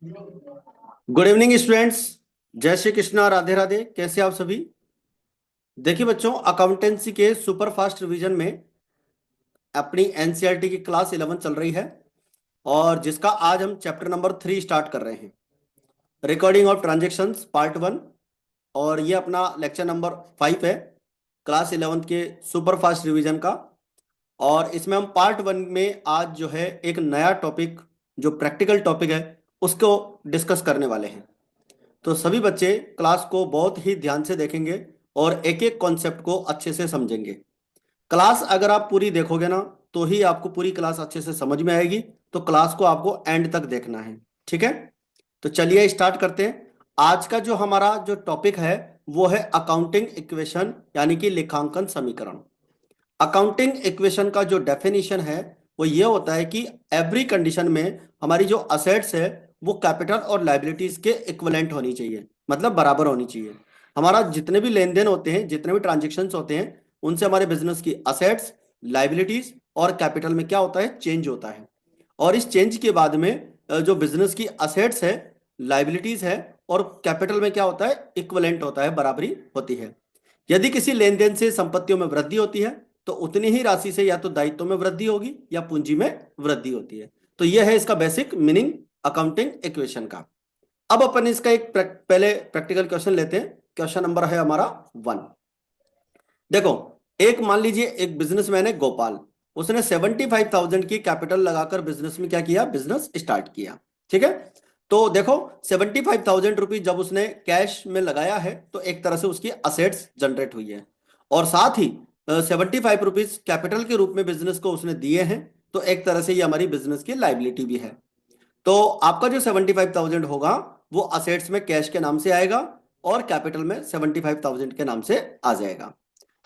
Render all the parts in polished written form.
Good evening students. जय श्री कृष्णा, राधे राधे। कैसे आप सभी? देखिए बच्चों, अकाउंटेंसी के सुपर फास्ट रिवीजन में अपनी एनसीईआरटी की क्लास 11 चल रही है और जिसका आज हम चैप्टर नंबर 3 स्टार्ट कर रहे हैं, रिकॉर्डिंग ऑफ ट्रांजेक्शन्स पार्ट 1। और ये अपना लेक्चर नंबर 5 है क्लास 11 के सुपर फास्ट रिवीजन का। और इसमें हम पार्ट 1 में आज जो है एक नया टॉपिक, जो प्रैक्टिकल टॉपिक है, उसको डिस्कस करने वाले हैं। तो सभी बच्चे क्लास को बहुत ही ध्यान से देखेंगे और एक एक कॉन्सेप्ट को अच्छे से समझेंगे। क्लास अगर आप पूरी देखोगे ना, तो ही आपको पूरी क्लास अच्छे से समझ में आएगी। तो क्लास को आपको एंड तक देखना है, ठीक है? तो चलिए स्टार्ट करते हैं। आज का जो हमारा जो टॉपिक है वो है अकाउंटिंग इक्वेशन, यानी कि लेखांकन समीकरण। अकाउंटिंग इक्वेशन का जो डेफिनेशन है वो ये होता है कि एवरी कंडीशन में हमारी जो असेट्स है वो कैपिटल और लायबिलिटीज के इक्विवेलेंट होनी चाहिए, मतलब बराबर होनी चाहिए। हमारा जितने भी लेन देन होते हैं, जितने भी ट्रांजेक्शन्स होते हैं, उनसे हमारे बिजनेस की असेट्स, लायबिलिटीज और कैपिटल में क्या होता है, चेंज होता है। और इस चेंज के बाद में जो बिजनेस की असेट्स है, लायबिलिटीज है और कैपिटल में क्या होता है, इक्विवेलेंट होता है, बराबरी होती है। यदि किसी लेन देन से संपत्तियों में वृद्धि होती है तो उतनी ही राशि से या तो दायित्व में वृद्धि होगी या पूंजी में वृद्धि होती है। तो यह है इसका बेसिक मीनिंग अकाउंटिंग इक्वेशन का। अब अपन इसका एक पहले प्रैक्टिकल क्वेश्चन लेते हैं। क्वेश्चन नंबर है हमारा 1। देखो, एक मान लीजिए एक बिजनेसमैन है गोपाल। उसने 75,000 की कैपिटल लगाकर बिजनेस में क्या किया, बिजनेस स्टार्ट किया। ठीक है। तो देखो, 75,000 रुपीज जब उसने कैश में लगाया है तो एक तरह से उसकी असेट्स जनरेट हुई है। और साथ ही 75 रुपीज कैपिटल के रूप में बिजनेस को उसने दिए हैं, तो एक तरह से ये हमारी बिजनेस की लाइबिलिटी भी है। तो आपका जो 75,000 होगा वो असेट्स में कैश के नाम से आएगा और कैपिटल में 75,000 के नाम से आ जाएगा।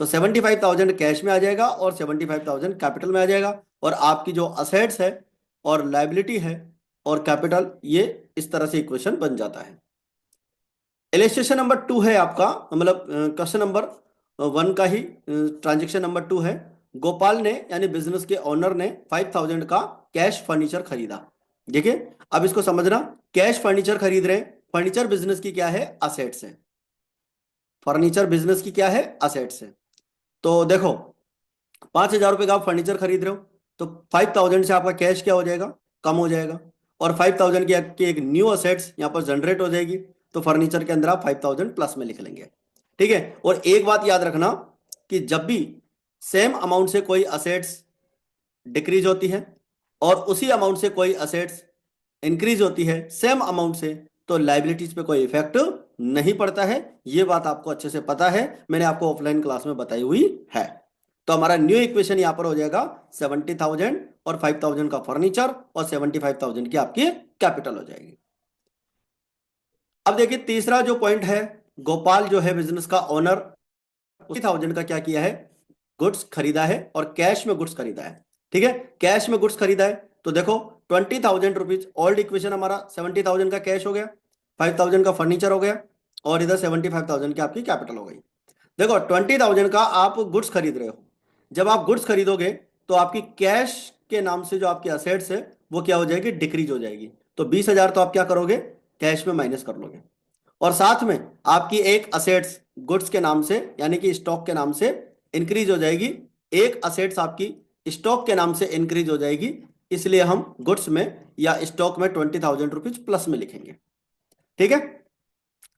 तो 75,000 कैश में आ जाएगा और 75,000 कैपिटल में आ जाएगा। और आपकी जो असेट्स है और लाइबिलिटी है और कैपिटल, ये इस तरह से इक्वेशन बन जाता है। इलेस्ट्रेशन नंबर 2 है आपका, मतलब क्वेश्चन नंबर 1 का ही ट्रांजेक्शन नंबर 2 है। गोपाल ने यानी बिजनेस के ओनर ने 5,000 का कैश फर्नीचर खरीदा। देखिए, अब इसको समझना। कैश फर्नीचर खरीद रहे हैं। फर्नीचर बिजनेस की क्या है, असेट्स है। फर्नीचर बिजनेस की क्या है, असेट्स है। तो देखो, 5,000 रुपए का आप फर्नीचर खरीद रहे हो, तो 5,000 से आपका कैश क्या हो जाएगा, कम हो जाएगा। और 5,000 की आपकी एक न्यू असेट्स यहाँ पर जनरेट हो जाएगी। तो फर्नीचर के अंदर आप 5,000 प्लस में लिख लेंगे। ठीक है। और एक बात याद रखना कि जब भी सेम अमाउंट से कोई असेट्स डिक्रीज होती है और उसी अमाउंट से कोई असेट्स इंक्रीज होती है सेम अमाउंट से, तो लाइबिलिटीज पे कोई इफेक्ट नहीं पड़ता है। ये बात आपको अच्छे से पता है, मैंने आपको ऑफलाइन क्लास में बताई हुई है। तो हमारा न्यू इक्वेशन यहां पर हो जाएगा 70,000 और 5,000 का फर्नीचर और 75,000 की आपकी कैपिटल हो जाएगी। अब देखिए तीसरा जो पॉइंट है, गोपाल जो है बिजनेस का ओनर, 50,000 का क्या किया है, गुड्स खरीदा है और कैश में गुड्स खरीदा है। ठीक है, कैश में गुड्स खरीदा है। तो देखो, 20,000 रुपीज, ओल्ड इक्वेशन हमारा 70,000 का कैश हो गया, 5,000 का फर्नीचर हो गया और इधर 75,000 की आपकी कैपिटल हो गई। देखो, 20,000 का आप गुड्स खरीद रहे हो। जब आप गुड्स खरीदोगे तो आपकी कैश के नाम से जो आपकी असेट्स है वो क्या हो जाएगी, डिक्रीज हो जाएगी। तो 20,000 तो आप क्या करोगे, कैश में माइनस कर लोगे। और साथ में आपकी एक असेट्स गुड्स के नाम से यानी कि स्टॉक के नाम से इंक्रीज हो जाएगी। एक असेट्स आपकी स्टॉक के नाम से इंक्रीज हो जाएगी, इसलिए हम गुड्स में या स्टॉक में 20,000 रुपीज प्लस में लिखेंगे। ठीक है।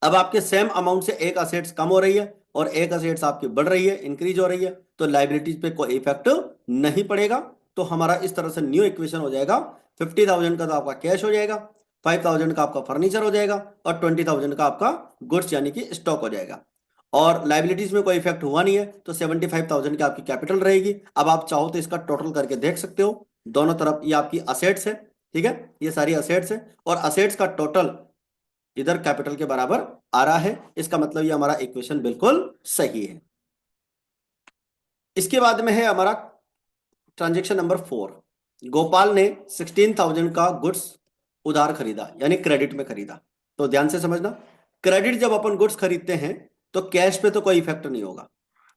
अब आपके सेम अमाउंट से एक असेट्स कम हो रही है और एक असेट्स आपकी बढ़ रही है, इंक्रीज हो रही है, तो लाइबिलिटीज पे कोई इफेक्ट नहीं पड़ेगा। तो हमारा इस तरह से न्यू इक्वेशन हो जाएगा। 50,000 का तो आपका कैश हो जाएगा, 5,000 का आपका फर्नीचर हो जाएगा और 20,000 का आपका गुड्स यानी कि स्टॉक हो जाएगा। और लाइबिलिटीज में कोई इफेक्ट हुआ नहीं है, तो 75,000 की आपकी कैपिटल रहेगी। अब आप चाहो तो इसका टोटल करके देख सकते हो, दोनों तरफ ये आपकी असेट्स है। ठीक है, ये सारी असेट्स है और असेट्स का टोटल इधर कैपिटल के बराबर आ रहा है। इसका मतलब ये हमारा इक्वेशन बिल्कुल सही है। इसके बाद में है हमारा ट्रांजेक्शन नंबर 4। गोपाल ने 16,000 का गुड्स उधार खरीदा, यानी क्रेडिट में खरीदा। तो ध्यान से समझना, क्रेडिट जब अपन गुड्स खरीदते हैं तो कैश पे तो कोई इफेक्ट नहीं होगा,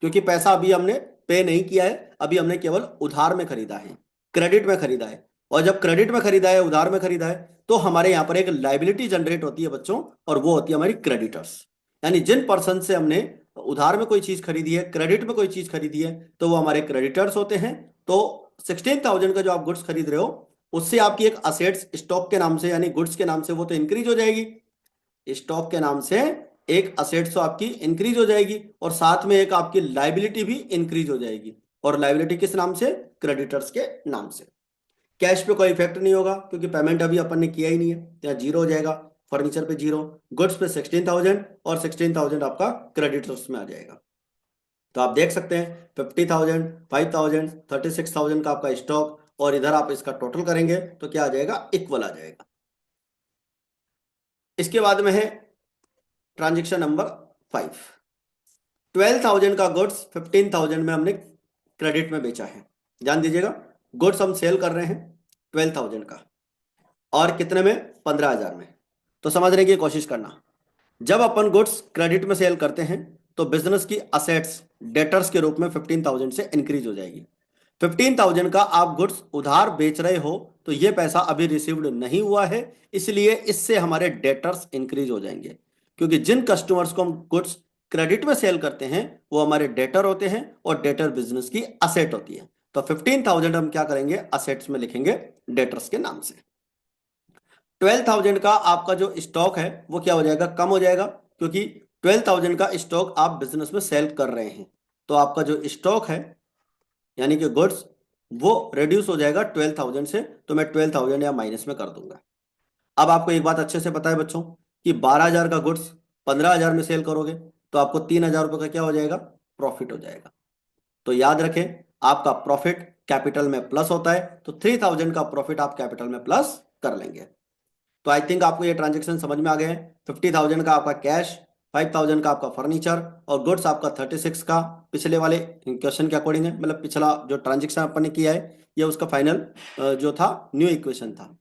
क्योंकि पैसा अभी हमने पे नहीं किया है, अभी हमने केवल उधार में खरीदा है, क्रेडिट में खरीदा है। और जब क्रेडिट में खरीदा है, उधार में खरीदा है, तो हमारे यहाँ पर एक लाइबिलिटी जनरेट होती है बच्चों, और वो होती है हमारी क्रेडिटर्स। यानी जिन पर्सन से हमने उधार में कोई चीज खरीदी है, क्रेडिट में कोई चीज खरीदी है, तो वो हमारे क्रेडिटर्स होते हैं। तो 16,000 का जो आप गुड्स खरीद रहे हो, उससे आपकी एक असेट्स स्टॉक के नाम से, यानी गुड्स के नाम से, वो तो इंक्रीज हो जाएगी। स्टॉक के नाम से एक असेट्स तो आपकी इंक्रीज हो जाएगी, और साथ में एक आपकी लाइबिलिटी भी इंक्रीज हो जाएगी। और लाइबिलिटी किस नाम से? क्रेडिटर्स के नाम से। कैश पे कोई इफेक्ट नहीं होगा, क्योंकि पेमेंट अभी अपन ने किया ही नहीं है, तो यहाँ जीरो हो जाएगा। फर्नीचर पे जीरो, गुड्स पे 16,000, और 16,000 आपका क्रेडिटर्स में आ जाएगा। तो आप देख सकते हैं 50,000, 5,000, 36,000 का आपका स्टॉक, और इधर आप इसका टोटल करेंगे तो क्या आ जाएगा? इक्वल आ जाएगा। इसके बाद में है ट्रांजेक्शन नंबर 5। 12,000 का गुड्स 15,000 में हमने क्रेडिट में बेचा है। ध्यान दीजिएगा, गुड्स हम सेल कर रहे हैं 12,000 का, और कितने में? 15,000 में। तो समझने की कोशिश करना, जब अपन गुड्स क्रेडिट में सेल करते हैं, तो बिजनेस की असेट्स डेटर्स के रूप में 15,000 से इंक्रीज हो जाएगी। 15,000 का आप गुड्स उधार बेच रहे हो, तो ये पैसा अभी रिसीव्ड नहीं हुआ है, इसलिए इससे हमारे डेटर्स इंक्रीज हो जाएंगे। क्योंकि जिन कस्टमर्स को हम गुड्स क्रेडिट में सेल करते हैं, वो हमारे डेटर होते हैं, और डेटर बिजनेस की असेट होती है। तो 15,000 हम क्या करेंगे? असेट्स में लिखेंगे डेटर्स के नाम से। 12,000 का आपका जो स्टॉक है वो क्या हो जाएगा? कम हो जाएगा, क्योंकि 12,000 का स्टॉक आप बिजनेस में सेल कर रहे हैं। तो आपका जो स्टॉक है, यानी कि गुड्स, वो रिड्यूस हो जाएगा 12,000 से। तो मैं 12,000 या माइनस में कर दूंगा। अब आपको एक बात अच्छे से पता है बच्चों, कि 12,000 का गुड्स 15,000 में सेल करोगे, तो आपको 3,000 रुपये का क्या हो जाएगा? प्रॉफिट हो जाएगा। तो याद रखें, आपका प्रॉफिट कैपिटल में प्लस होता है, तो 3,000 का प्रॉफिट आप कैपिटल में प्लस कर लेंगे। तो आई थिंक आपको ये ट्रांजेक्शन समझ में आ गए हैं। 50,000 का आपका कैश, 5,000 का आपका फर्नीचर, और गुड्स आपका 36 का पिछले वाले क्वेश्चन के अकॉर्डिंग है, मतलब पिछला जो ट्रांजेक्शन अपन ने किया है, ये उसका फाइनल जो था, न्यू इक्वेशन था।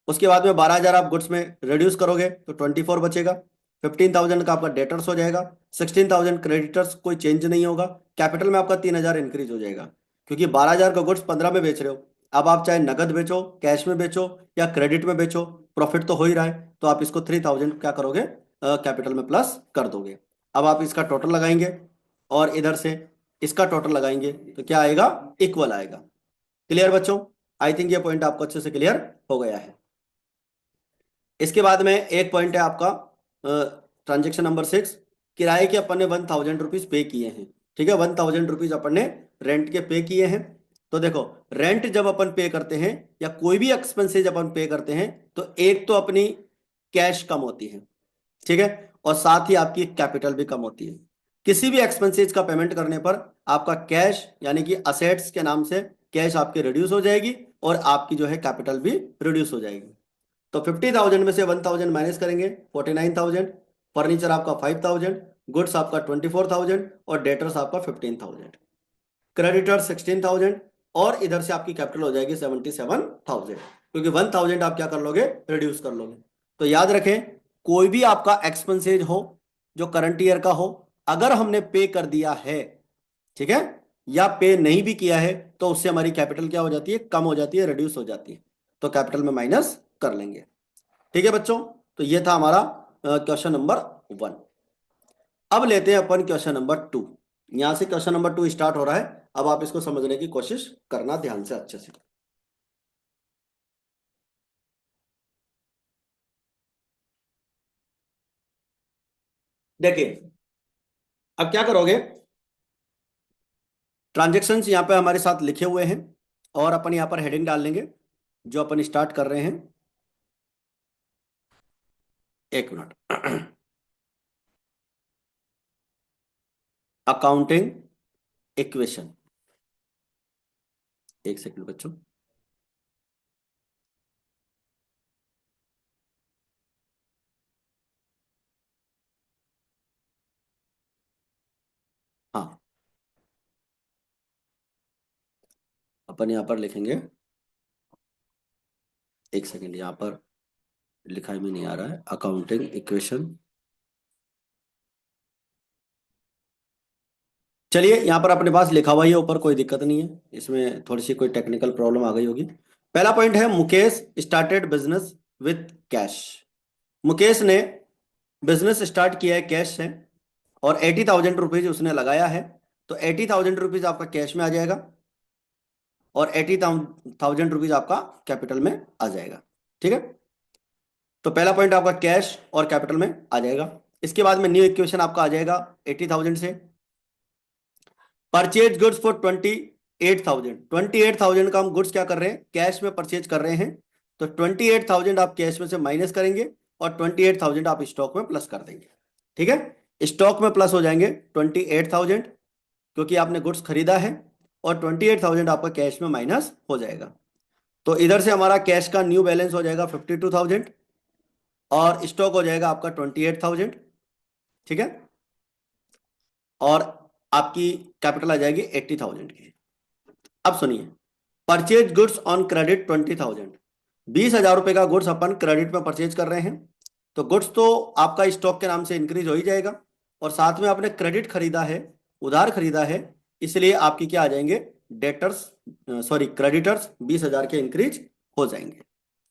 उसके बाद में 12,000 आप गुड्स में रिड्यूस करोगे तो 24 बचेगा। 15,000 का आपका डेटर्स हो जाएगा। 16,000 क्रेडिटर्स, कोई चेंज नहीं होगा। कैपिटल में आपका 3,000 इंक्रीज हो जाएगा, क्योंकि 12,000 का गुड्स 15 में बेच रहे हो। अब आप चाहे नगद बेचो, कैश में बेचो, या क्रेडिट में बेचो, प्रॉफिट तो हो ही रहा है। तो आप इसको 3,000 क्या करोगे? कैपिटल में प्लस कर दोगे। अब आप इसका टोटल लगाएंगे, और इधर से इसका टोटल लगाएंगे, तो क्या आएगा? इक्वल आएगा। क्लियर बच्चों? आई थिंक ये पॉइंट आपको अच्छे से क्लियर हो गया है। इसके बाद में एक पॉइंट है आपका ट्रांजेक्शन नंबर 6। किराए के अपन ने 1,000 रुपीज पे किए हैं। ठीक है, 1,000 रुपीज अपन ने रेंट के पे किए हैं। तो देखो, रेंट जब अपन पे करते हैं, या कोई भी एक्सपेंसेज अपन पे करते हैं, तो एक तो अपनी कैश कम होती है, ठीक है, और साथ ही आपकी कैपिटल भी कम होती है। किसी भी एक्सपेंसेज का पेमेंट करने पर आपका कैश, यानी कि असेट्स के नाम से कैश आपकी रिड्यूस हो जाएगी, और आपकी जो है कैपिटल भी रिड्यूस हो जाएगी। तो 50,000 में से 1,000 माइनस करेंगे, 49,000। फर्नीचर आपका 5,000, गुड्स आपका 24,000, और डेटर्स आपका 15,000, क्रेडिटर 16,000, और इधर से आपकी कैपिटल हो जाएगी 77,000, क्योंकि 1,000 आप क्या कर लोगे? रिड्यूस कर लोगे। तो याद रखें, कोई भी आपका एक्सपेंसेज हो जो करंट ईयर का हो, अगर हमने पे कर दिया है, ठीक है, या पे नहीं भी किया है, तो उससे हमारी कैपिटल क्या हो जाती है? कम हो जाती है, रिड्यूस हो जाती है। तो कैपिटल में माइनस कर लेंगे। ठीक है बच्चों, तो ये था हमारा क्वेश्चन नंबर 1। अब लेते हैं अपन क्वेश्चन नंबर 2। यहां से क्वेश्चन नंबर 2 स्टार्ट हो रहा है। अब आप इसको समझने की कोशिश करना ध्यान से, अच्छे से। देखिए, अब क्या करोगे? ट्रांजेक्शन्स यहाँ पे हमारे साथ लिखे हुए हैं, और अपन यहाँ पर हेडिंग डाल लेंगे जो अपन स्टार्ट कर रहे हैं। एक मिनट। Accounting equation. एक सेकंड बच्चों। हाँ, अपन यहाँ पर लिखेंगे। एक सेकंड, यहाँ पर लिखाई में नहीं आ रहा है, अकाउंटिंग इक्वेशन। चलिए, यहाँ पर अपने पास लिखा हुआ ही है ऊपर, कोई दिक्कत नहीं है। इसमें थोड़ी सी कोई टेक्निकल प्रॉब्लम आ गई होगी, पहला पॉइंट है Mukesh started business with cash. Mukesh ने बिजनेस स्टार्ट किया है कैश से, और 80,000 रुपीज उसने लगाया है। तो 80,000 रुपीज आपका कैश में आ जाएगा और 80,000 रुपीज आपका कैपिटल में आ जाएगा। ठीक है, तो पहला पॉइंट आपका कैश और कैपिटल में आ जाएगा। इसके बाद में न्यू इक्वेशन आपका आ जाएगा 80,000 से। परचेज गुड्स फॉर 28,000 का हम गुड्स क्या कर रहे हैं, कैश में परचेज कर रहे हैं। तो 28,000 आप कैश में से माइनस करेंगे और 28,000 आप स्टॉक में प्लस कर देंगे। ठीक है, स्टॉक में प्लस हो जाएंगे 28,000 क्योंकि आपने गुड्स खरीदा है, और 28,000 आपका कैश में माइनस हो जाएगा। तो इधर से हमारा कैश का न्यू बैलेंस हो जाएगा 52,000 और स्टॉक हो जाएगा आपका 28,000। ठीक है, और आपकी कैपिटल आ जाएगी 80,000 की। अब सुनिए, परचेज गुड्स ऑन क्रेडिट 20,000, 20,000 रुपए का गुड्स अपन क्रेडिट में परचेज कर रहे हैं। तो गुड्स तो आपका स्टॉक के नाम से इंक्रीज हो ही जाएगा, और साथ में आपने क्रेडिट खरीदा है, उधार खरीदा है, इसलिए आपकी क्या आ जाएंगे, डेटर्स सॉरी क्रेडिटर्स 20,000 के इंक्रीज हो जाएंगे।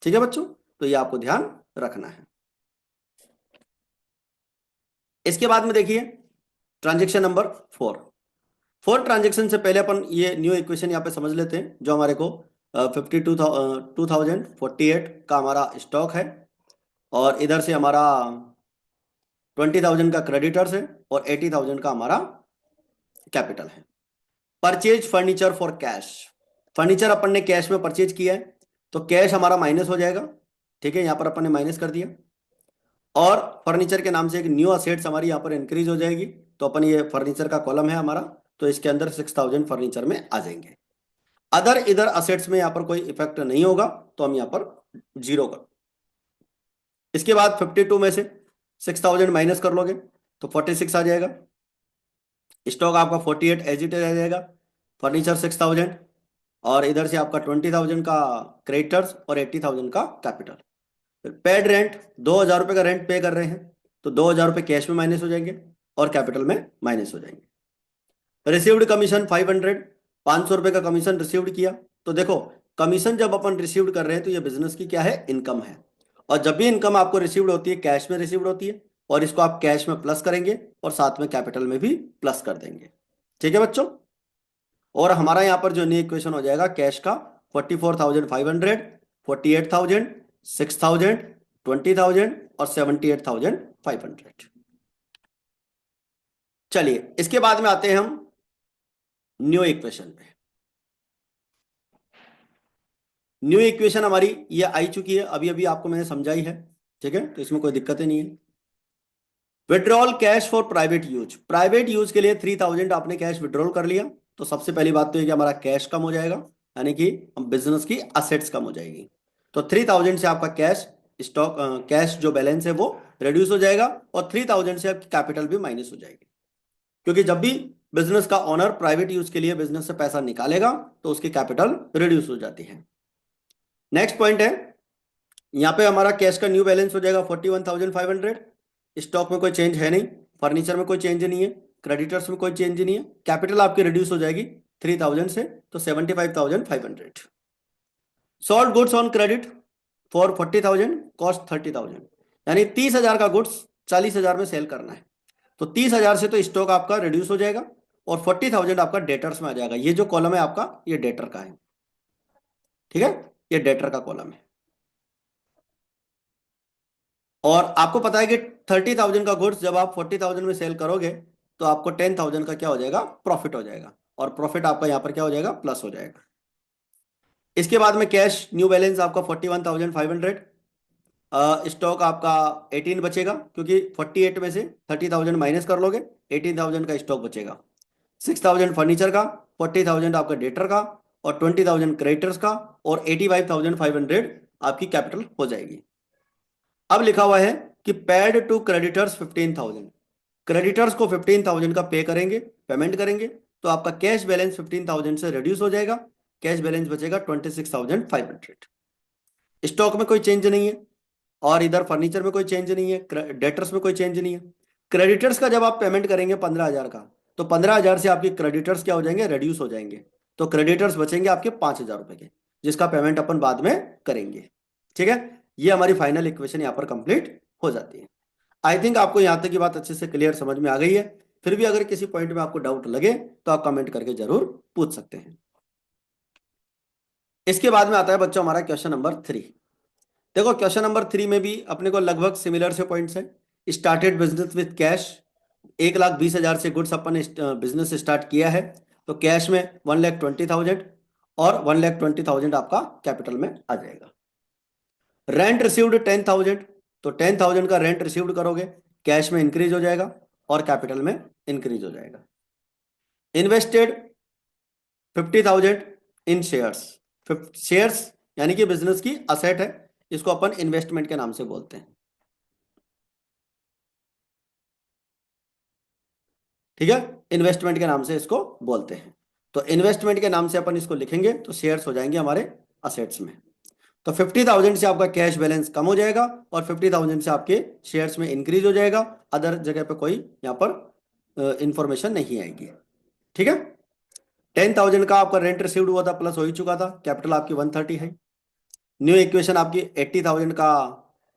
ठीक है बच्चों, तो ये आपको ध्यान रखना है। इसके बाद में देखिए ट्रांजेक्शन नंबर 4 ट्रांजेक्शन से पहले अपन ये न्यू इक्वेशन यहाँ पे समझ लेते हैं, जो हमारे को 52,048 का हमारा स्टॉक है, और इधर से हमारा 20,000 का क्रेडिटर्स है और 80,000 का हमारा कैपिटल है। Purchase furniture for cash, furniture अपन ने कैश में परचेज किया है, तो कैश हमारा माइनस हो जाएगा। ठीक है, यहाँ पर अपन ने माइनस कर दिया, और फर्नीचर के नाम से एक न्यू असेट्स हमारी यहाँ पर इंक्रीज हो जाएगी। तो अपन ये फर्नीचर का कॉलम है हमारा, तो इसके अंदर 6,000 फर्नीचर में आ जाएंगे। अदर इधर असेट्स में यहाँ पर कोई इफेक्ट नहीं होगा, तो हम यहाँ पर जीरो कर। इसके बाद 52 में से 6,000 माइनस कर लोगे तो 46 आ जाएगा। स्टॉक आपका 48 एज इट इज आ जाएगा। फर्नीचर 6,000, और इधर से आपका 20,000 का क्रेडिटर्स और 80,000 का कैपिटल। पेड रेंट 2,000 रुपये का रेंट पे कर रहे हैं, तो 2,000 रुपये कैश में माइनस हो जाएंगे और कैपिटल में माइनस हो जाएंगे। रिसीव्ड कमीशन 500, 500 रुपये का कमीशन रिसीव्ड किया। तो देखो, कमीशन जब अपन रिसीव्ड कर रहे हैं तो ये बिजनेस की क्या है, इनकम है, और जब भी इनकम आपको रिसीव्ड होती है कैश में रिसीव्ड होती है, और इसको आप कैश में प्लस करेंगे और साथ में कैपिटल में भी प्लस कर देंगे। ठीक है बच्चों, और हमारा यहाँ पर जो न्यू इक्वेशन हो जाएगा कैश का 44,500, 48,000, 6,000, 20,000 और 78,500। चलिए इसके बाद में आते हैं हम न्यू इक्वेशन पे। न्यू इक्वेशन हमारी ये आई चुकी है, अभी अभी आपको मैंने समझाई है। ठीक है, तो इसमें कोई दिक्कत नहीं है। Withdrawal cash for private use, private use के लिए 3,000 आपने कैश विड्रॉल कर लिया। तो सबसे पहली बात तो ये कि हमारा कैश कम हो जाएगा, यानी कि बिजनेस की असेट्स कम हो जाएगी। तो 3,000 से आपका कैश स्टॉक कैश जो बैलेंस है वो रिड्यूस हो जाएगा, और 3,000 से आपकी कैपिटल भी माइनस हो जाएगी, क्योंकि जब भी बिजनेस का ओनर प्राइवेट यूज के लिए बिजनेस से पैसा निकालेगा तो उसकी कैपिटल रिड्यूस हो जाती है। नेक्स्ट पॉइंट है, यहाँ पे हमारा कैश का न्यू बैलेंस हो जाएगा 41,500। स्टॉक में कोई चेंज है नहीं, फर्नीचर में कोई चेंज नहीं है, क्रेडिटर्स में कोई चेंज नहीं है, कैपिटल आपकी रिड्यूस हो जाएगी 3,000 से, तो 75,500। Sold goods on credit for 40,000, cost 30,000, यानी 30,000 का गुड्स 40,000 में सेल करना है। तो 30,000 से तो स्टॉक आपका रिड्यूस हो जाएगा, और 40,000 आपका डेटर्स में आ जाएगा। ये जो कॉलम है आपका ये डेटर का है। ठीक है, ये डेटर का कॉलम है। और आपको पता है कि 30,000 का गुड्स जब आप 40,000 में सेल करोगे तो आपको 10,000 का क्या हो जाएगा, प्रॉफिट हो जाएगा, और प्रॉफिट आपका यहाँ पर क्या हो जाएगा, प्लस हो जाएगा। इसके बाद में कैश न्यू बैलेंस आपका 41,500। स्टॉक आपका 18 बचेगा, क्योंकि 48 में से 30,000 माइनस कर लोगे, 18,000 का स्टॉक बचेगा। 6,000 फर्नीचर का, 40,000 आपका डेटर का, और 20,000 क्रेडिटर्स का, और 85,500 आपकी कैपिटल हो जाएगी। अब लिखा हुआ है कि पेड टू क्रेडिटर्स 15,000, क्रेडिटर्स को 15,000 का पे करेंगे, पेमेंट करेंगे, तो आपका कैश बैलेंस 15,000 से रिड्यूस हो जाएगा, कैश बैलेंस बचेगा 26,500। स्टॉक में कोई चेंज नहीं है, और इधर फर्नीचर में कोई चेंज नहीं है, डेटर्स में कोई चेंज नहीं है। क्रेडिटर्स का जब आप पेमेंट करेंगे 15,000 का, तो 15,000 से आपके क्रेडिटर्स क्या हो जाएंगे, रिड्यूस हो जाएंगे, तो क्रेडिटर्स बचेंगे आपके 5,000 रुपए के, जिसका पेमेंट अपन बाद में करेंगे। ठीक है, ये हमारी फाइनल इक्वेशन यहाँ पर कंप्लीट हो जाती है। आई थिंक आपको यहाँ तक की बात अच्छे से क्लियर समझ में आ गई है। फिर भी अगर किसी पॉइंट में आपको डाउट लगे तो आप कमेंट करके जरूर पूछ सकते हैं। इसके बाद में आता है बच्चों हमारा क्वेश्चन नंबर 3। देखो क्वेश्चन नंबर 3 में भी अपने को लगभग सिमिलर से पॉइंट्स है। स्टार्टेड बिजनेस विद कैश, 1,20,000 से गुड्स अपन ने बिजनेस स्टार्ट किया है, तो कैश में 1,20,000 और 1,20,000 आपका कैपिटल में आ जाएगा। रेंट रिसीव्ड 10,000, तो 10,000 का रेंट रिसीव्ड करोगे, कैश में इंक्रीज हो जाएगा और कैपिटल में इंक्रीज हो जाएगा। इन्वेस्टेड 50,000 इन शेयर्स, शेयर्स यानी कि बिजनेस की असेट है, इसको अपन इन्वेस्टमेंट के नाम से बोलते हैं। ठीक है, इन्वेस्टमेंट के नाम से इसको बोलते हैं। तो इन्वेस्टमेंट के नाम से अपन इसको लिखेंगे तो शेयर्स हो जाएंगे हमारे असेट्स में। तो 50,000 से आपका कैश बैलेंस कम हो जाएगा और 50,000 से आपके शेयर्स में इंक्रीज हो जाएगा। अदर जगह पे कोई यहाँ पर इंफॉर्मेशन नहीं आएगी। ठीक है, 10,000 का आपका रेंट रिसीव्ड हुआ था, प्लस हो ही चुका था, कैपिटल आपकी 130 है। न्यू इक्वेशन आपकी 80,000 का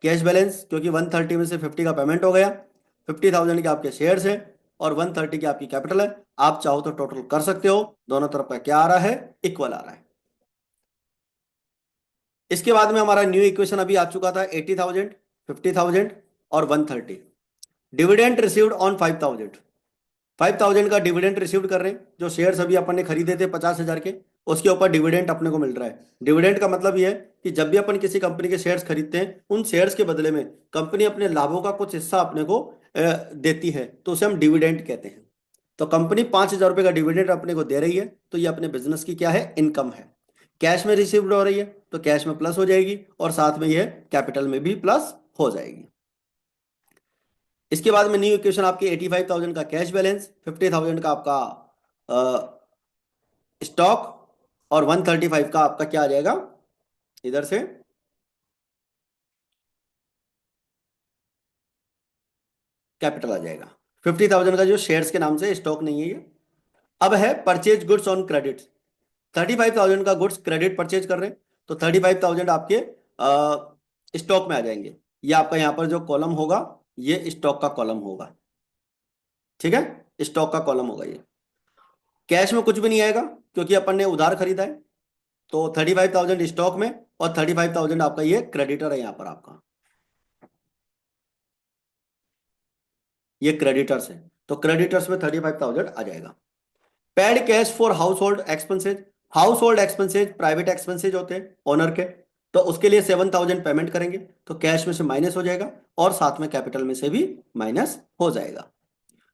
कैश बैलेंस, क्योंकि 130 में से 50 का पेमेंट हो गया, 50,000 के आपके शेयर्स है और 130 की आपकी कैपिटल है। आप चाहो तो टोटल कर सकते हो, दोनों तरफ का क्या आ रहा है, इक्वल आ रहा है। इसके बाद में हमारा न्यू इक्वेशन अभी आ चुका था 80,000, 50,000 और 130। डिविडेंड रिसीव्ड ऑन 5,000, 5,000 का डिविडेंड रिसीव्ड कर रहे हैं। जो शेयर्स अभी अपन ने खरीदे थे 50,000 के, उसके ऊपर डिविडेंड अपने को मिल रहा है। डिविडेंड का मतलब ये है कि जब भी अपन किसी कंपनी के शेयर्स खरीदते हैं, उन शेयर्स के बदले में कंपनी अपने लाभों का कुछ हिस्सा अपने को देती है, तो उसे हम डिविडेंड कहते हैं। तो कंपनी 5,000 रुपये का डिविडेंड अपने को दे रही है, तो ये अपने बिजनेस की क्या है, इनकम है। कैश में रिसीव्ड हो रही है तो कैश में प्लस हो जाएगी और साथ में ये कैपिटल में भी प्लस हो जाएगी। इसके बाद में न्यू इक्वेशन आपकी 85,000 का कैश बैलेंस, 50,000 का आपका स्टॉक और 135 का आपका क्या आ जाएगा, इधर से कैपिटल आ जाएगा। 50,000 का जो शेयर्स के नाम से, स्टॉक नहीं है ये। अब है परचेज गुड्स ऑन क्रेडिट, 35,000 का गुड्स क्रेडिट परचेज कर रहे हैं, तो 35,000 आपके स्टॉक में आ जाएंगे। ये आपका यहाँ पर जो कॉलम होगा ये स्टॉक का कॉलम होगा। ठीक है, स्टॉक का कॉलम होगा ये। कैश में कुछ भी नहीं आएगा क्योंकि अपन ने उधार खरीदा है, तो 35,000 स्टॉक में और 35,000 आपका ये क्रेडिटर है, यहाँ पर आपका ये क्रेडिटर्स है, तो क्रेडिटर्स में 35,000 आ जाएगा। Paid cash for house hold expenses, house hold expenses private expenses होते हैं ओनर के, तो उसके लिए 7,000 पेमेंट करेंगे, तो कैश में से माइनस हो जाएगा और साथ में कैपिटल में से भी माइनस हो जाएगा।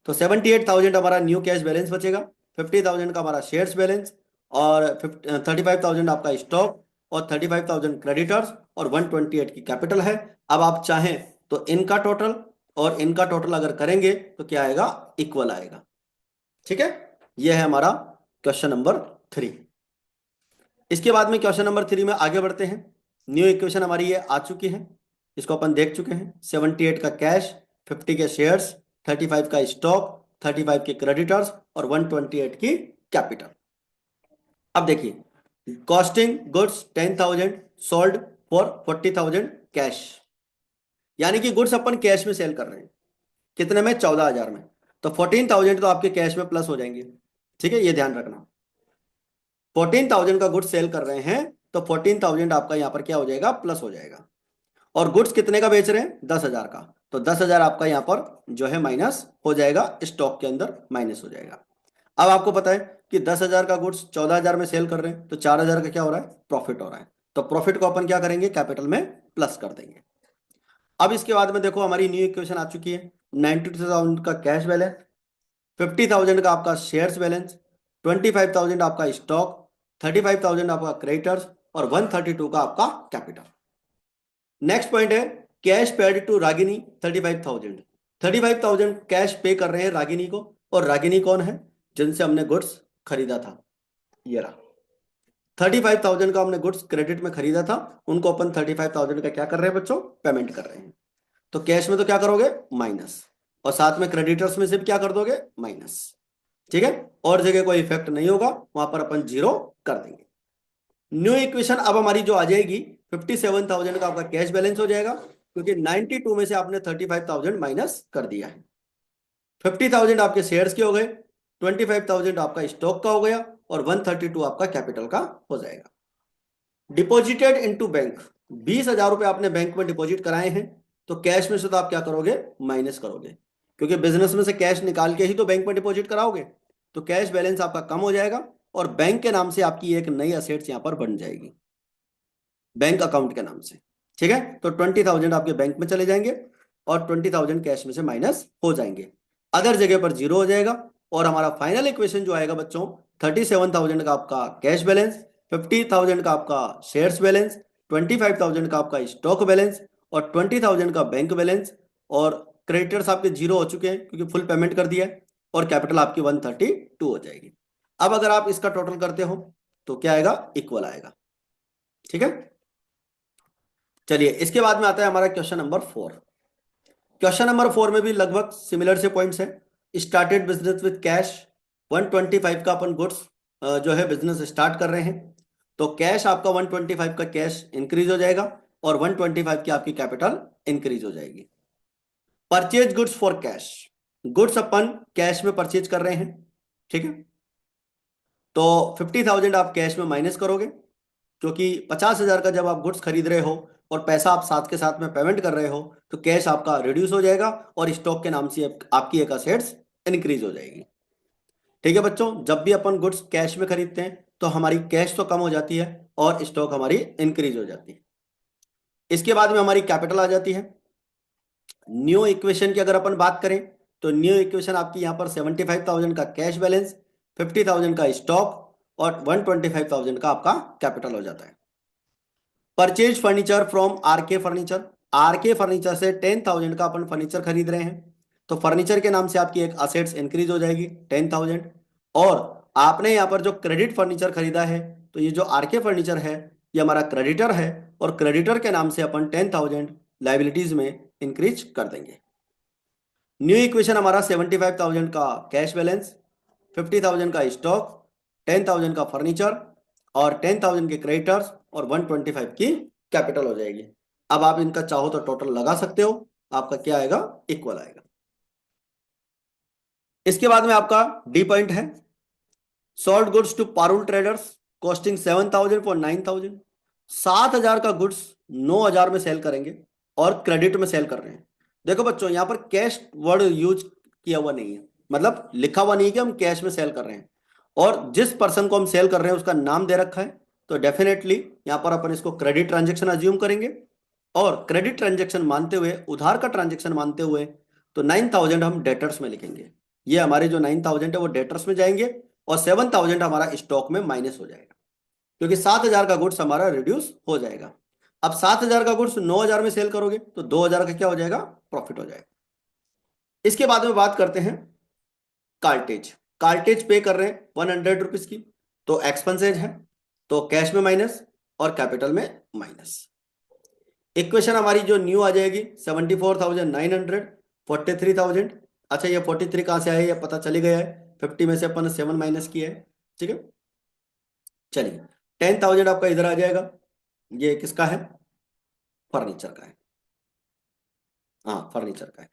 तो 78,000 हमारा न्यू कैश बैलेंस बचेगा, 50,000 का हमारा शेयर्स बैलेंस और 35,000 आपका स्टॉक और 35,000 क्रेडिटर्स और 128 की कैपिटल है। अब आप चाहें तो इनका टोटल और इनका टोटल अगर करेंगे तो क्या आएगा, इक्वल आएगा। ठीक है, यह है हमारा क्वेश्चन नंबर 3। इसके बाद में क्वेश्चन नंबर 3 में आगे बढ़ते हैं। न्यू इक्वेशन हमारी ये आ चुकी है, इसको अपन देख चुके हैं। 78 का कैश, 50 के शेयर्स, 35 का स्टॉक, 35 के क्रेडिटर्स और 128 की कैपिटल। अब देखिए, costing goods 10,000 sold for 40,000 cash, यानी कि गुड्स अपन कैश में सेल कर रहे हैं, कितने में, 14,000 में, तो 14,000 तो आपके कैश में प्लस हो जाएंगे। ठीक है, ये ध्यान रखना, 14,000 का गुड्स सेल कर रहे हैं तो 14,000 आपका यहां पर क्या हो जाएगा, प्लस हो जाएगा। और गुड्स कितने का बेच रहे हैं, 10,000 का, तो 10,000 आपका यहां पर जो है माइनस हो जाएगा, स्टॉक के अंदर माइनस हो जाएगा। अब आपको पता है कि 10,000 का गुड्स 14,000 में सेल कर रहे हैं, तो 4,000 का क्या हो रहा है, प्रॉफिट हो रहा है, तो प्रॉफिट को अपन क्या करेंगे, कैपिटल में प्लस कर देंगे। अब इसके बाद में देखो हमारी न्यू इक्वेशन आ चुकी है। 92,000 का कैश बैलेंस, 50,000 का आपका शेयर्स बैलेंस, 25,000 आपका स्टॉक, 35,000 आपका क्रेडिटर्स और 132 का आपका कैपिटल। नेक्स्ट पॉइंट है cash paid to Ragini 35,000, 35,000 cash pay कर रहे हैं रागिनी को, और रागिनी कौन है, जिनसे हमने गुड्स खरीदा था, ये रहा। 35,000 का हमने गुड्स क्रेडिट में खरीदा था, उनको अपन 35,000 का क्या कर रहे हैं बच्चों, पेमेंट कर रहे हैं। तो कैश में तो क्या करोगे, माइनस, और साथ में क्रेडिटर्स में से भी क्या कर दोगे, माइनस। ठीक है, और जगह कोई इफेक्ट नहीं होगा, वहां पर अपन जीरो कर देंगे। न्यू इक्वेशन अब हमारी जो आ जाएगी 57,000 का आपका कैश बैलेंस हो जाएगा, क्योंकि 92 में से आपने 35,000 माइनस कर दिया है। 50,000 आपके शेयर्स के हो गए, 25,000 आपका स्टॉक का हो गया, और 132 आपका कैपिटल का हो जाएगा। डिपॉजिटेड इनटू बैंक, 20,000 रुपए आपने बैंक में डिपॉजिट कराए हैं, तो कैश में से तो आप क्या करोगे, माइनस करोगे, क्योंकि बिजनेस में से कैश निकाल के ही तो बैंक में डिपॉजिट कराओगे। तो कैश बैलेंस आपका कम हो जाएगा, और बैंक के नाम से आपकी एक नई असेट्स यहां पर बन जाएगी, बैंक अकाउंट के नाम से। ठीक है, तो 20,000 आपके बैंक में चले जाएंगे, और 20,000 कैश में से माइनस हो जाएंगे, अदर जगह पर जीरो हो जाएगा। और हमारा फाइनल इक्वेशन जो आएगा बच्चों, 37,000 का आपका कैश बैलेंस, 50,000 का आपका शेयर्स बैलेंस, 25,000 का आपका स्टॉक बैलेंस, और 20,000 का बैंक बैलेंस, और क्रेडिटर्स आपके जीरो हो चुके हैं क्योंकि फुल पेमेंट कर दिया है, और कैपिटल आपकी 132 हो जाएगी। अब अगर आप इसका टोटल करते हो तो क्या आएगा, इक्वल आएगा। ठीक है, चलिए इसके बाद में आता है हमारा क्वेश्चन नंबर 4। क्वेश्चन नंबर 4 में भी लगभग सिमिलर से पॉइंट्स है। स्टार्टेड बिजनेस विद कैश, 125 का अपन गुड्स जो है बिजनेस स्टार्ट कर रहे हैं, तो कैश आपका 125 का कैश इंक्रीज हो जाएगा, और 125 की आपकी कैपिटल इंक्रीज हो जाएगी। Purchase goods for cash, goods upon cash में परचेज कर रहे हैं। ठीक है, तो 50,000 आप कैश में माइनस करोगे, क्योंकि 50,000 का जब आप गुड्स खरीद रहे हो और पैसा आप साथ के साथ में पेमेंट कर रहे हो, तो कैश आपका रिड्यूस हो जाएगा, और स्टॉक के नाम से आपकी एक असेट्स इंक्रीज हो जाएगी। ठीक है बच्चों, जब भी अपन गुड्स कैश में खरीदते हैं तो हमारी कैश तो कम हो जाती है, और स्टॉक हमारी इंक्रीज हो जाती है। इसके बाद में हमारी कैपिटल आ जाती है। न्यू इक्वेशन की अगर अपन बात करें, तो न्यू इक्वेशन आपकी यहाँ पर 75,000 का कैश बैलेंस, 50,000 का स्टॉक, और 125,000 का आपका कैपिटल हो जाता है। Purchase furniture from RK furniture, RK furniture से 10,000 का अपन फर्नीचर खरीद रहे हैं, तो फर्नीचर के नाम से आपकी एक असेट्स इंक्रीज हो जाएगी 10,000। और आपने यहाँ पर जो क्रेडिट फर्नीचर खरीदा है, तो ये जो आरके फर्नीचर है ये हमारा क्रेडिटर है, और क्रेडिटर के नाम से अपन 10,000 लाइबिलिटीज में इंक्रीज कर देंगे। न्यू इक्वेशन हमारा 75,000 का कैश बैलेंस, 50,000 का स्टॉक, 10,000 का फर्नीचर, और 10,000 के क्रेडिटर्स, और 125 की कैपिटल हो जाएगी। अब आप इनका चाहो तो टोटल लगा सकते हो, आपका क्या आएगा, इक्वल आएगा। इसके बाद में आपका डी पॉइंट है, sold goods to Parul traders costing 7,000 for 9,000, 7,000 का गुड्स 9,000 में सेल करेंगे, और क्रेडिट में सेल कर रहे हैं। देखो बच्चों, यहां पर कैश वर्ड यूज किया हुआ नहीं है, मतलब लिखा हुआ नहीं है कि हम कैश में सेल कर रहे हैं, और जिस पर्सन को हम सेल कर रहे हैं उसका नाम दे रखा है, तो डेफिनेटली यहां पर अपन इसको क्रेडिट ट्रांजेक्शन अज्यूम करेंगे, और क्रेडिट ट्रांजेक्शन मानते हुए, उधार का ट्रांजेक्शन मानते हुए, तो 9,000 हम डेटर्स में लिखेंगे। ये हमारे जो 9,000 है वो डेटर्स में जाएंगे, और 7,000 हमारा स्टॉक में माइनस हो जाएगा, क्योंकि 7,000 का गुड्स हमारा रिड्यूस हो जाएगा। अब 7,000 का गुड्स 9,000 में सेल करोगे तो 2,000 का क्या हो जाएगा, प्रॉफिट हो जाएगा। इसके बाद में बात करते हैं कार्टेज, कार्टेज पे कर रहे हैं 100 रुपीज की, तो एक्सपेंसेज है, तो कैश में माइनस और कैपिटल में माइनस। इक्वेशन हमारी जो न्यू आ जाएगी 74,900, 43,000। अच्छा, ये 43 कहां से आया, ये पता चली गया है, 50 में से अपन ने 7 माइनस किया है। ठीक है, चलिए 10,000 आपका इधर आ जाएगा, ये किसका है, फर्नीचर का है, हाँ फर्नीचर का है।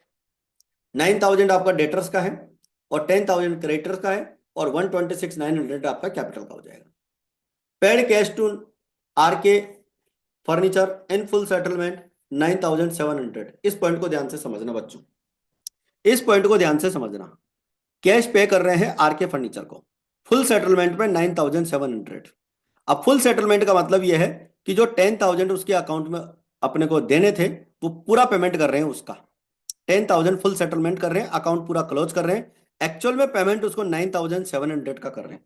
9,000 आपका डेटर्स का है, और 10,000 क्रेडिटर्स का है, और 126,900 आपका कैपिटल का हो जाएगा। पेड कैश टू आर के फर्नीचर इन फुल सेटलमेंट 9,700। इस पॉइंट को ध्यान से समझना बच्चों, इस पॉइंट को ध्यान से समझना। कैश पे कर रहे हैं आर के फर्नीचर को, फुल सेटलमेंट में 9,700। अब फुल सेटलमेंट का मतलब यह है कि जो 10,000 उसके अकाउंट में अपने को देने थे, वो पूरा पेमेंट कर रहे हैं उसका। 10,000 फुल सेटलमेंट कर रहे हैं, अकाउंट पूरा क्लोज कर रहे हैं, एक्चुअल में पेमेंट उसको 9,700 का कर रहे हैं।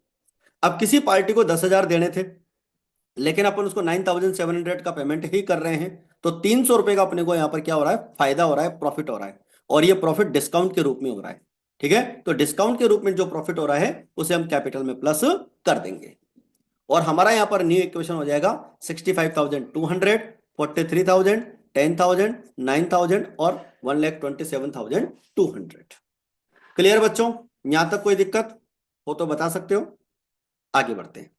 अब किसी पार्टी को 10,000 देने थे, लेकिन अपन उसको 9,700 का पेमेंट ही कर रहे हैं, तो 300 रुपए का अपने को यहाँ पर क्या हो रहा है, फायदा हो रहा है, प्रॉफिट हो रहा है, और ये प्रॉफिट डिस्काउंट के रूप में हो रहा है। ठीक है, तो डिस्काउंट के रूप में जो प्रॉफिट हो रहा है उसे हम कैपिटल में प्लस कर देंगे, और हमारा यहाँ पर न्यू इक्वेशन हो जाएगा 65,200, 43,000, 10,000, 9,000, और 1,27,200। क्लियर बच्चों, यहां तक कोई दिक्कत हो तो बता सकते हो, आगे बढ़ते हैं।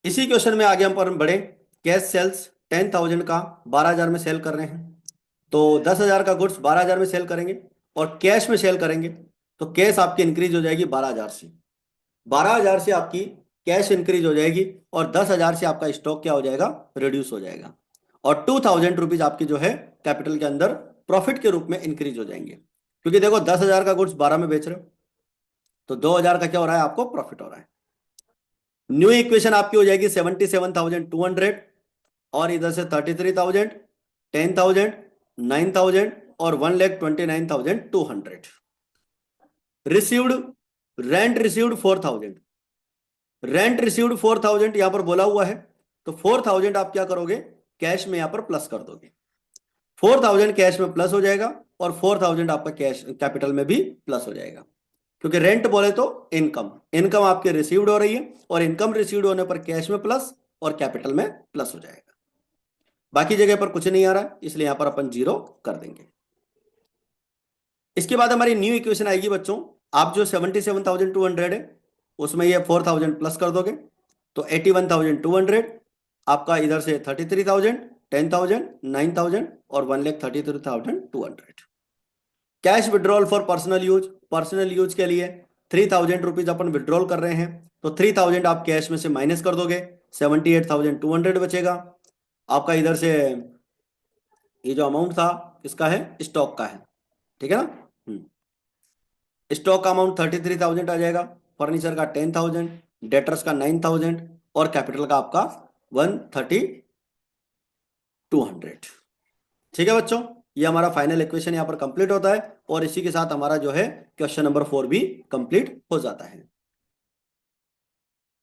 इसी क्वेश्चन में आगे हम पर बढ़े। कैश सेल्स 10,000 का 12,000 में सेल कर रहे हैं, तो 10,000 का गुड्स 12,000 में सेल करेंगे और कैश में सेल करेंगे, तो कैश आपकी इंक्रीज हो जाएगी 12,000 से। 12,000 से आपकी कैश इंक्रीज हो जाएगी और 10,000 से आपका स्टॉक क्या हो जाएगा, रिड्यूस हो जाएगा। और 2,000 रुपीज आपकी जो है कैपिटल के अंदर प्रॉफिट के रूप में इंक्रीज हो जाएंगे, क्योंकि देखो 10,000 का गुड्स 12 में बेच रहे हो, तो 2,000 का क्या हो रहा है, आपको प्रॉफिट हो रहा है। न्यू इक्वेशन आपकी हो जाएगी 77,200 और इधर से 33,000, 10,000, 9,000 और 1,29,200। Received, rent received 4,000, rent received 4,000 यहां पर बोला हुआ है, तो 4,000 आप क्या करोगे, कैश में यहां पर प्लस कर दोगे। 4,000 कैश में प्लस हो जाएगा और 4,000 आपका कैश कैपिटल में भी प्लस हो जाएगा, क्योंकि रेंट बोले तो इनकम, इनकम आपके रिसीव्ड हो रही है और इनकम रिसीव्ड होने पर कैश में प्लस और कैपिटल में प्लस हो जाएगा। बाकी जगह पर कुछ नहीं आ रहा है, इसलिए यहां पर अपन जीरो कर देंगे। इसके बाद हमारी न्यू इक्वेशन आएगी बच्चों, आप जो 77,200 है उसमें ये 4,000 प्लस कर दोगे, तो 81,200, आपका इधर से 33,000, 10,000, 9,000 और 1,33,200। Cash withdrawal for personal use, personal use के लिए 3,000 रुपीज अपन विड्रॉल कर रहे हैं, तो 3,000 आप कैश में से माइनस कर दोगे, 78,200 बचेगा। आपका इधर से ये जो अमाउंट था इसका है, स्टॉक का है, ठीक है ना। स्टॉक का अमाउंट 33,000 आ जाएगा, फर्नीचर का 10,000, डेटर्स का 9,000 और कैपिटल का आपका 1,32,200। ठीक है बच्चों, ये हमारा फाइनल इक्वेशन यहाँ पर कंप्लीट होता है और इसी के साथ हमारा जो है क्वेश्चन नंबर 4 भी कंप्लीट हो जाता है।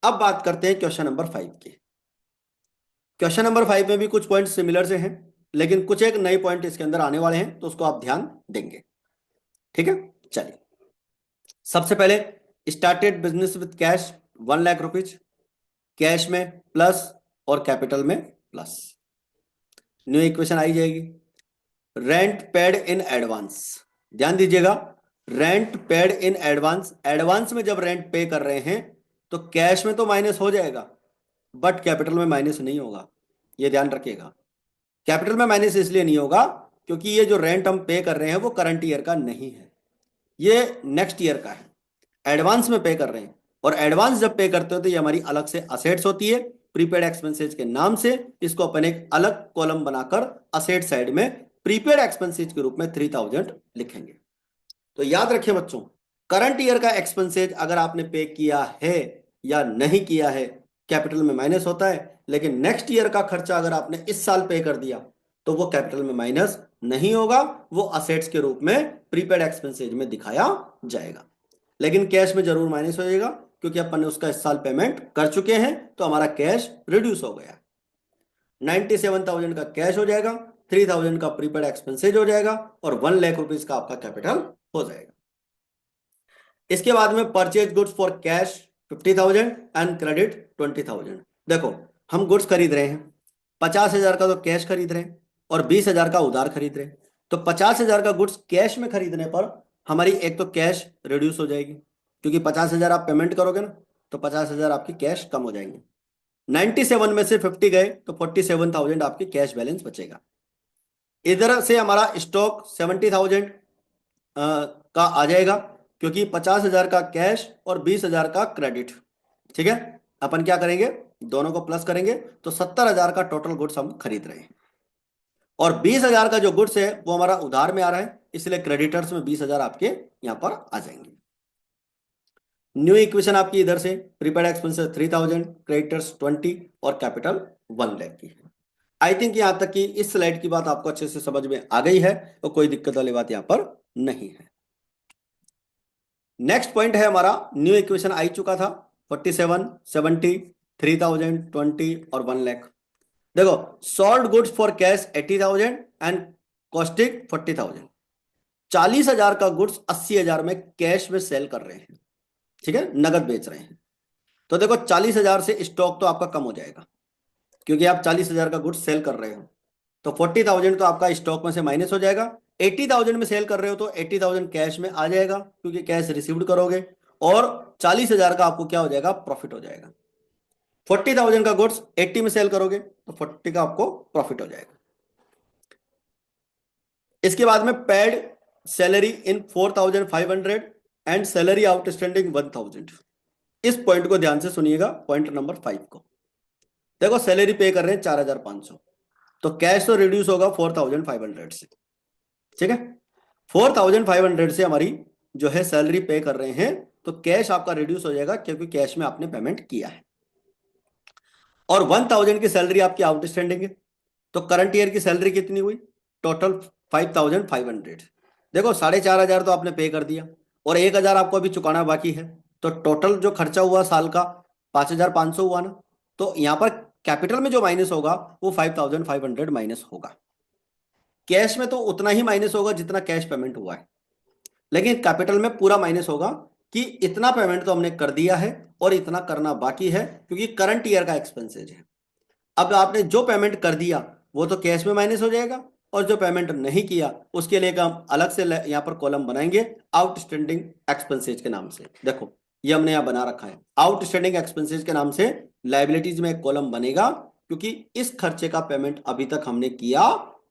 अब बात करते हैं क्वेश्चन नंबर 5 की। क्वेश्चन नंबर 5 में भी कुछ पॉइंट सिमिलर से हैं, लेकिन कुछ एक नए पॉइंट इसके अंदर आने वाले हैं, तो उसको आप ध्यान देंगे। ठीक है, चलिए सबसे पहले started business with cash 1,00,000 rupees, cash में प्लस और कैपिटल में प्लस। न्यू इक्वेशन आई जाएगी, रेंट पेड इन एडवांस। ध्यान दीजिएगा, rent paid in advance, advance में जब रेंट पे कर रहे हैं तो कैश में तो माइनस हो जाएगा बट कैपिटल में माइनस नहीं होगा, ये ध्यान रखिएगा। कैपिटल में माइनस इसलिए नहीं होगा क्योंकि ये जो रेंट हम पे कर रहे हैं वो करंट ईयर का नहीं है, ये नेक्स्ट ईयर का है। एडवांस में पे कर रहे हैं और एडवांस जब पे करते हो तो ये हमारी अलग से असेट्स होती है, प्रीपेड एक्सपेंसेस के नाम से। इसको अपन एक अलग कॉलम बनाकर असेट साइड में प्रीपेड एक्सपेंसेस के रूप में 3,000 लिखेंगे। तो याद रखें बच्चों, करंट ईयर का एक्सपेंसेस अगर आपने पे किया है या नहीं किया है कैपिटल में माइनस होता है, लेकिन नेक्स्ट ईयर का खर्चा अगर आपने इस साल पे कर दिया तो वो कैपिटल में माइनस नहीं होगा, वो असेट्स के रूप में प्रीपेड एक्सपेंसेस में दिखाया जाएगा। लेकिन कैश में जरूर माइनस हो जाएगा क्योंकि अपन ने उसका इस साल पेमेंट कर चुके हैं, तो हमारा कैश रिड्यूस हो गया। 97,000 का कैश हो जाएगा, 3,000 का प्रीपेड एक्सपेंसेज हो जाएगा और 1,00,000 का आपका कैपिटल हो जाएगा। इसके बाद में purchase goods for cash 50,000 and credit 20,000। देखो हम गुड्स खरीद रहे हैं, 50,000 का तो कैश खरीद रहे हैं और 20,000 का उधार खरीद रहे हैं, तो 50,000 का गुड्स कैश में खरीदने पर हमारी एक तो कैश रिड्यूस हो जाएगी, क्योंकि 50,000 आप पेमेंट करोगे ना, तो 50,000 आपकी कैश कम हो जाएंगे। 97 में से 50 गए तो 47,000 आपकी कैश बैलेंस बचेगा। इधर से हमारा स्टॉक 70,000 का आ जाएगा, क्योंकि 50,000 का कैश और 20,000 का क्रेडिट। ठीक है, अपन क्या करेंगे, दोनों को प्लस करेंगे तो 70,000 का टोटल गुड्स हम खरीद रहे हैं और 20,000 का जो गुड्स है वो हमारा उधार में आ रहा है, इसलिए क्रेडिटर्स में 20,000 आपके यहां पर आ जाएंगे। न्यू इक्वेशन आपकी इधर से प्रीपेड एक्सपेंसेस 3,000, क्रेडिटर्स 20 और कैपिटल 1,00,000 की है। आई थिंक यहां तक कि इस स्लाइड की बात आपको अच्छे से समझ में आ गई है, तो कोई दिक्कत वाली बात यहां पर नहीं है। नेक्स्ट पॉइंट है हमारा, न्यू इक्वेशन आ चुका था 47, 70, 3,000, 20 और 1,00,000। देखो sold goods for cash 80,000 and caustic 40,000। 40,000 का गुड्स 80,000 में कैश में सेल कर रहे हैं, ठीक है, नगद बेच रहे हैं। तो देखो 40,000 से स्टॉक तो आपका कम हो जाएगा क्योंकि आप 40,000 का गुड्स सेल कर रहे हो, तो 40,000 तो आपका स्टॉक में से माइनस हो जाएगा। 80,000 में सेल कर रहे हो तो 80,000 कैश में आ जाएगा क्योंकि कैश रिसीव्ड करोगे और 40,000 का आपको क्या हो जाएगा, प्रॉफिट हो जाएगा। 40,000 का गुड्स 80 में सेल करोगे तो 40 का आपको प्रॉफिट हो जाएगा। इसके बाद में paid salary in 4,500 and salary outstanding 1,000। इस पॉइंट को ध्यान से सुनिएगा, पॉइंट नंबर 5 को। देखो सैलरी पे कर रहे हैं 4,500, तो कैश तो रिड्यूस होगा 4,500 से, ठीक है। 4,500 से हमारी जो है सैलरी पे कर रहे हैं, तो कैश आपका रिड्यूस हो जाएगा क्योंकि कैश में आपने पेमेंट किया है। और 1,000 की सैलरी आपकी आउटस्टैंडिंग है, तो करंट ईयर की सैलरी कितनी हुई, टोटल 5,500। देखो 4,500 तो आपने पे कर दिया और 1,000 आपको अभी चुकाना बाकी है, तो टोटल जो खर्चा हुआ साल का 5,500 हुआ ना। तो यहां पर कैपिटल में जो माइनस होगा वो 5,500 माइनस होगा। कैश में तो उतना ही माइनस होगा जितना कैश पेमेंट हुआ है, लेकिन कैपिटल में पूरा माइनस होगा कि इतना पेमेंट तो हमने कर दिया है और इतना करना बाकी है, क्योंकि करंट ईयर का एक्सपेंसेज है। अब आपने जो पेमेंट कर दिया वो तो कैश में माइनस हो जाएगा, और जो पेमेंट नहीं किया उसके लिए हम अलग से यहाँ पर कॉलम बनाएंगे आउटस्टैंडिंग एक्सपेंसेज के नाम से। देखो ये हमने यहाँ बना रखा है, आउटस्टैंडिंग एक्सपेंसेज के नाम से लाइबिलिटीज में एक कॉलम बनेगा, क्योंकि इस खर्चे का पेमेंट अभी तक हमने किया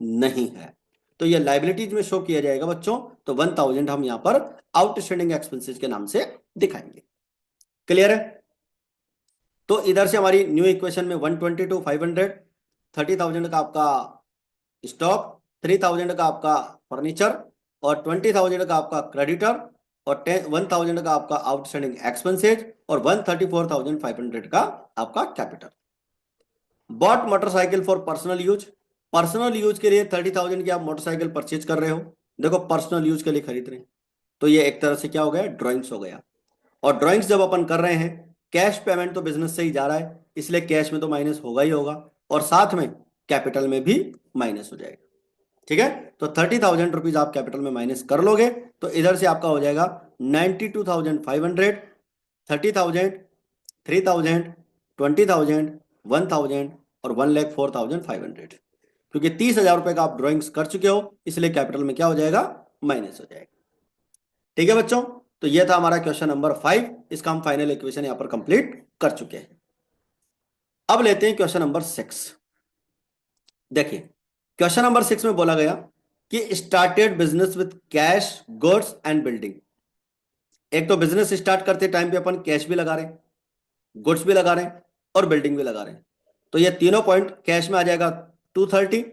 नहीं है, तो ये लाइबिलिटीज में शो किया जाएगा बच्चों। तो 1,000 हम यहाँ पर आउटस्टैंडिंग एक्सपेंसेज के नाम से दिखाएंगे। क्लियर है? तो इधर से हमारी न्यू इक्वेशन में 122 500, 30,000 का आपका स्टॉक, 3,000 का आपका फर्नीचर और 20,000 का आपका क्रेडिटर और 1,000 का आपका आउटस्टैंडिंग एक्सपेंसेज और 134,500 का आपका capital. Bought motorcycle for personal use, personal use के लिए 30,000 की आप मोटरसाइकिल परचेज कर रहे हो, देखो पर्सनल यूज के लिए खरीद रहे हैं, तो ये एक तरह से क्या हो गया, ड्रॉइंग्स हो गया। और ड्रॉइंग्स जब अपन कर रहे हैं, कैश पेमेंट तो बिजनेस से ही जा रहा है, इसलिए कैश में तो माइनस होगा ही होगा, और साथ में कैपिटल में भी माइनस हो जाएगा, ठीक है। तो 30,000 रुपीज आप कैपिटल में माइनस कर लोगे, तो इधर से आपका हो जाएगा 92,500, 30,000, 3,000, 20,000, 1,000 और 1,04,500। क्योंकि 30,000 रुपए का आप ड्रॉइंग्स कर चुके हो, इसलिए कैपिटल में क्या हो जाएगा, माइनस हो जाएगा। ठीक है बच्चों, तो ये था हमारा क्वेश्चन नंबर 5, इसका हम फाइनल इक्वेशन यहां पर कंप्लीट कर चुके हैं। अब लेते हैं क्वेश्चन नंबर 6। देखिए क्वेश्चन नंबर 6 में बोला गया कि started business with cash, goods and building. एक तो बिजनेस स्टार्ट करते टाइम पे अपन कैश भी लगा रहे हैं, गुड्स भी लगा रहे हैं और बिल्डिंग भी लगा रहे हैं, तो ये तीनों पॉइंट कैश में आ जाएगा 230,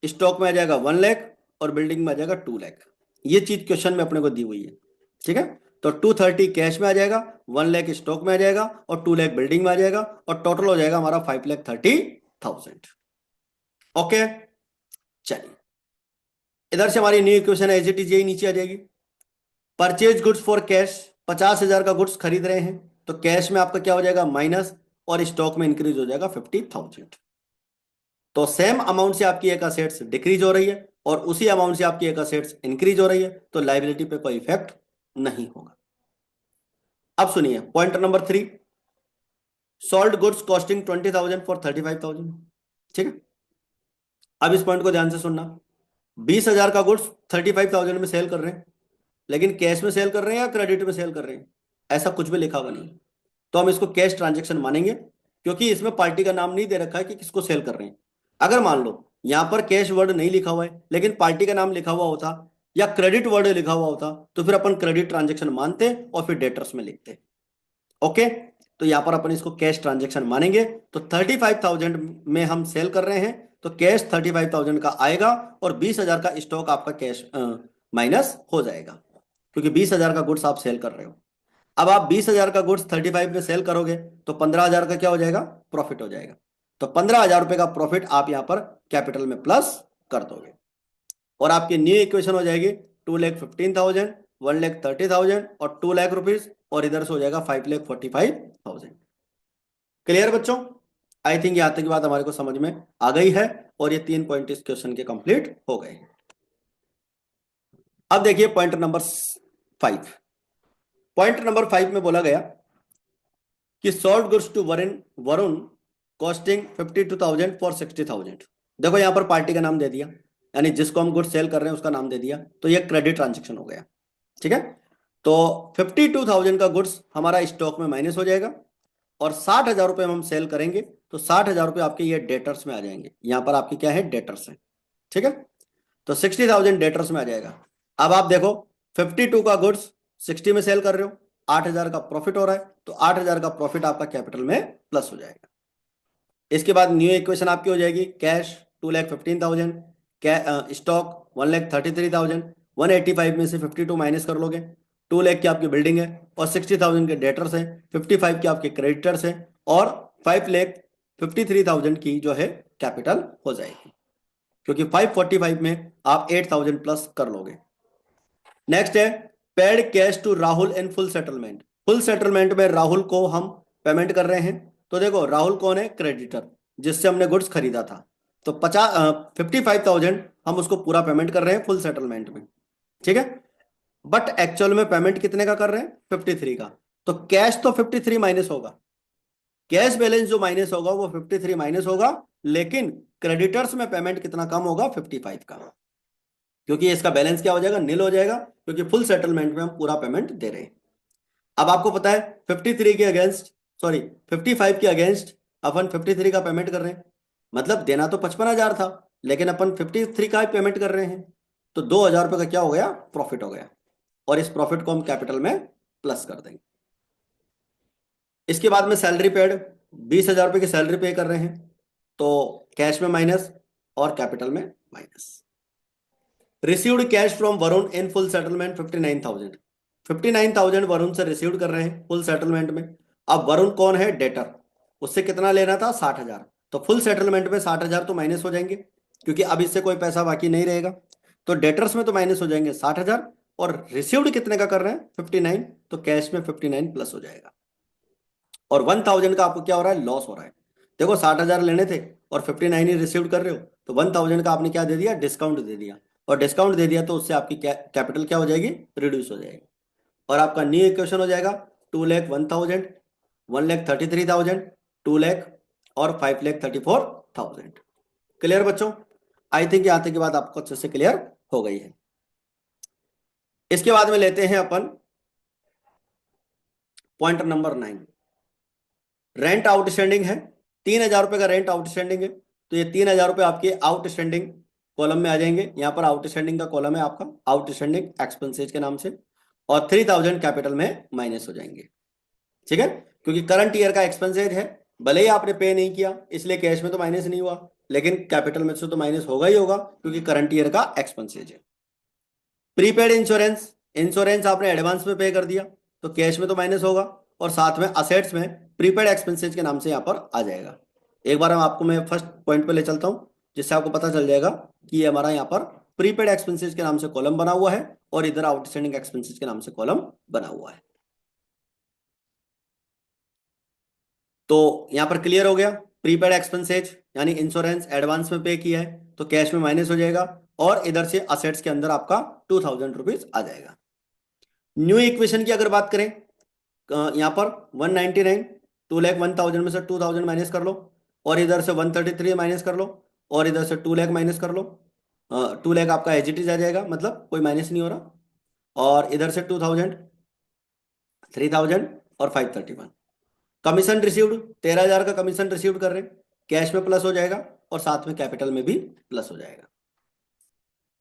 स्टॉक में आ जाएगा 1 लाख और बिल्डिंग में आ जाएगा 2 लाख। ये चीज क्वेश्चन में अपने को दी हुई है, ठीक है। तो 230 कैश में आ जाएगा, 1 लाख स्टॉक में आ जाएगा और 2 लाख बिल्डिंग में आ जाएगा, और टोटल हो जाएगा हमारा 5,30,000। ओके चलिए, इधर से हमारी new equation as it is यही नीचे आ जाएगी। परचेज गुड्स फॉर कैश, 50,000 का गुड्स खरीद रहे हैं, तो कैश में आपका क्या हो जाएगा, माइनस, और स्टॉक में इंक्रीज हो जाएगा 50,000। तो सेम अमाउंट से आपकी एक असेट्स डिक्रीज हो रही है और उसी अमाउंट से आपकी एक असेट्स इंक्रीज हो रही है, तो लाइबिलिटी पे कोई इफेक्ट नहीं होगा। अब सुनिए point number 3, sold goods costing 20,000 for 35,000, ठीक है। अब इस पॉइंट को ध्यान से सुनना, 20,000 का गुड्स 35,000 में सेल कर रहे हैं, लेकिन कैश में सेल कर रहे हैं या क्रेडिट में सेल कर रहे हैं, ऐसा कुछ भी लिखा हुआ नहीं, तो हम इसको कैश ट्रांजेक्शन मानेंगे, क्योंकि इसमें पार्टी का नाम नहीं दे रखा है कि किसको सेल कर रहे हैं। अगर मान लो यहां पर कैश वर्ड नहीं लिखा हुआ है लेकिन पार्टी का नाम लिखा हुआ होता या क्रेडिट वर्ड लिखा हुआ होता, तो फिर अपन क्रेडिट ट्रांजेक्शन मानते और फिर डेटर्स में लिखते। ओके, तो यहां पर अपन इसको कैश ट्रांजेक्शन मानेंगे। तो 35,000 में हम सेल कर रहे हैं, तो कैश 35,000 का आएगा और 20,000 का स्टॉक आपका कैश माइनस हो जाएगा, क्योंकि 20,000 का गुड्स आप सेल कर रहे हो। अब आप 20,000 का गुड्स 35 में सेल करोगे तो 15,000 का क्या हो जाएगा, प्रॉफिट हो जाएगा। तो 15,000 रुपए का प्रॉफिट आप यहां पर कैपिटल में प्लस कर दोगे, और आपकी न्यू इक्वेशन हो जाएगी 2,15,000, 1,30,000 और 2 लाख रुपीज, और इधर से हो जाएगा 5,45,000। क्लियर बच्चों? आई थिंक यहां तक की बात हमारे को समझ में आ गई है, और ये 3 पॉइंट इस क्वेश्चन के कंप्लीट हो गए। अब देखिए पॉइंट नंबर 5। पॉइंट नंबर 5 में बोला गया कि sold goods to Varun Varun costing 52,000 for 60,000। देखो यहां पर पार्टी का नाम दे दिया, यानी जिसको हम गुड्स सेल कर रहे हैं उसका नाम दे दिया, तो ये क्रेडिट ट्रांजेक्शन हो गया, ठीक है। तो 52,000 का गुड्स हमारा स्टॉक में माइनस हो जाएगा, और 60,000 रुपये हम सेल करेंगे तो 60,000 रुपये आपके ये डेटर्स में आ जाएंगे। यहां पर आपके क्या है, डेटर्स है। ठीक है, तो 60,000 डेटर्स में आ जाएगा। अब आप देखो 52 का गुड्स 60 में सेल कर रहे हो, 8,000 का प्रॉफिट हो रहा है, तो 8,000 का प्रॉफिट आपका कैपिटल में प्लस हो जाएगा। इसके बाद न्यू इक्वेशन आपकी हो जाएगी, कैश 2,15,000, स्टॉक 1,33,000, 185 में से 52 माइनस कर लोगे, 2 लाख की आपकी बिल्डिंग है और 60,000 के डेटर्स है, 55 के आपके क्रेडिटर्स है और 5,53,000 की जो है कैपिटल हो जाएगी, क्योंकि 545 में आप 8,000 प्लस कर लोगे। नेक्स्ट है paid cash to Rahul in full settlement. Full settlement में राहुल को हम पेमेंट कर रहे हैं। तो देखो राहुल कौन है, क्रेडिटर, जिससे हमने गुड्स खरीदा था। तो 55,000 हम उसको पूरा पेमेंट कर रहे हैं फुल सेटलमेंट में। ठीक है, बट एक्चुअल में पेमेंट कितने का कर रहे हैं, 53 का। तो कैश तो 53 माइनस होगा, कैश बैलेंस जो माइनस होगा वो 53 माइनस होगा, लेकिन क्रेडिटर्स में पेमेंट कितना कम होगा, 55 का, क्योंकि इसका बैलेंस क्या हो जाएगा, नील हो जाएगा, क्योंकि फुल सेटलमेंट में हम पूरा पेमेंट दे रहे हैं। अब आपको पता है 53 के अगेंस्ट, सॉरी 55 के अगेंस्ट अपन 53 का पेमेंट कर रहे हैं, मतलब देना तो 55,000 था, लेकिन अपन 53 का ही पेमेंट कर रहे हैं, तो 2,000 रुपये का क्या हो गया, प्रॉफिट हो गया, और इस प्रॉफिट को हम कैपिटल में प्लस कर देंगे। इसके बाद में सैलरी पेड, 20,000 रुपये की सैलरी पे कर रहे हैं, तो कैश में माइनस और कैपिटल में minus. Received cash from Varun in full settlement 59,000, 59,000 Varun से रिसीव्ड कर रहे हैं फुल सेटलमेंट में। अब वरुण कौन है, डेटर, उससे कितना लेना था, 60,000, तो फुल सेटलमेंट में 60,000 तो माइनस हो जाएंगे, क्योंकि अब इससे कोई पैसा बाकी नहीं रहेगा, तो डेटर्स में तो माइनस हो जाएंगे 60,000, और रिसीव्ड कितने का कर रहे हैं, 59, तो कैश में 59 प्लस हो जाएगा। और 1,000 का आपको क्या हो रहा है, लॉस हो रहा है। देखो 60,000 लेने थे और 59 ही रिसीव कर रहे हो, तो 1,000 का आपने क्या दे दिया, डिस्काउंट दे दिया, और डिस्काउंट दे दिया तो उससे आपकी कैपिटल क्या हो जाएगी, रिड्यूस हो जाएगी, और आपका न्यू इक्वेशन हो जाएगा 2,01,000, 1,33,000, 2 लाख और 5,34,000। क्लियर बच्चों, आई थिंक यहाँ तक की बात आपको अच्छे से क्लियर हो गई है। इसके बाद में लेते हैं अपन पॉइंट नंबर 9, रेंट आउटस्टैंडिंग है, 3,000 रुपए का रेंट आउटस्टैंडिंग है, तो ये 3,000 रुपए आपके आउटस्टैंडिंग कॉलम में आ जाएंगे। यहाँ पर आउटस्टैंडिंग का कॉलम है आपका आउटस्टैंडिंग एक्सपेंसेज के नाम से, और 3,000 कैपिटल में माइनस हो जाएंगे। ठीक है, क्योंकि करंट ईयर का एक्सपेंसेज है, भले ही आपने पे नहीं किया इसलिए कैश में तो माइनस नहीं हुआ, लेकिन कैपिटल में से तो माइनस होगा ही होगा, क्योंकि करंट ईयर का एक्सपेंसेज है। प्रीपेड इंश्योरेंस, इंश्योरेंस आपने एडवांस में पे कर दिया, तो कैश में तो माइनस होगा, और साथ में असेट्स में प्रीपेड एक्सपेंसेज के नाम से यहाँ पर आ जाएगा। एक बार हम आपको मैं फर्स्ट पॉइंट पे ले चलता हूँ, जिससे आपको पता चल जाएगा कि ये हमारा यहाँ पर प्रीपेड एक्सपेंसेज के नाम से कॉलम बना हुआ है, और इधर आउटस्टैंडिंग एक्सपेंसेज के नाम से कॉलम बना हुआ है। तो यहाँ पर क्लियर हो गया, प्रीपेड एक्सपेंसेज यानी इंश्योरेंस एडवांस में पे किया है तो कैश में माइनस हो जाएगा, और इधर से असेट्स के अंदर आपका 2,000 रुपीज आ जाएगा। न्यू इक्वेशन की अगर बात करें, यहाँ पर 199, 2,01,000 में से 2,000 माइनस कर लो, और इधर से 133 माइनस कर लो, और इधर से 2 लाख माइनस कर लो, 2 लाख आपका एज इट इज आ जाएगा, मतलब कोई माइनस नहीं हो रहा, और इधर से 2,000, 3,000 और 531। कमीशन रिसीव्ड, 13,000 का कमीशन रिसीव्ड कर रहे हैं, कैश में प्लस हो जाएगा और साथ में कैपिटल में भी प्लस हो जाएगा।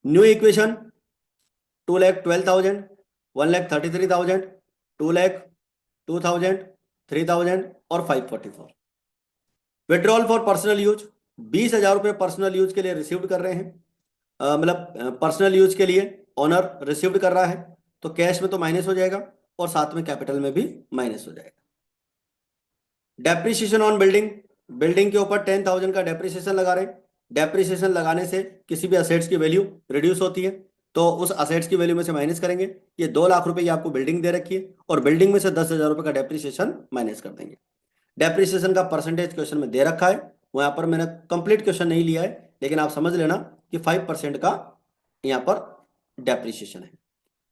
न्यू इक्वेशन 2,12,000, 1,33,000, 2 लाख, 2,000, 3,000 और 544। विड्रॉल फॉर पर्सनल यूज, 20,000 रुपये पर्सनल यूज के लिए रिसीव्ड कर रहे हैं, मतलब पर्सनल यूज के लिए ऑनर रिसीव्ड कर रहा है, तो कैश में तो माइनस हो जाएगा और साथ में कैपिटल में भी माइनस हो जाएगा। डेप्रिसिएशन ऑन बिल्डिंग, बिल्डिंग के ऊपर 10,000 का डेप्रिसिएशन लगा रहे हैं, डेप्रिसिएशन लगाने से किसी भी असेट्स की वैल्यू रिड्यूस होती है, तो उस असेट्स की वैल्यू में से माइनस करेंगे। ये 2 लाख रुपए की आपको बिल्डिंग दे रखी है, और बिल्डिंग में से 10,000 रुपए का डेप्रिसिएशन माइनस कर देंगे। डेप्रिसिएशन का परसेंटेज क्वेश्चन में दे रखा है, वो यहाँ पर मैंने कंप्लीट क्वेश्चन नहीं लिया है, लेकिन आप समझ लेना कि 5% का यहाँ पर डेप्रिसिएशन है,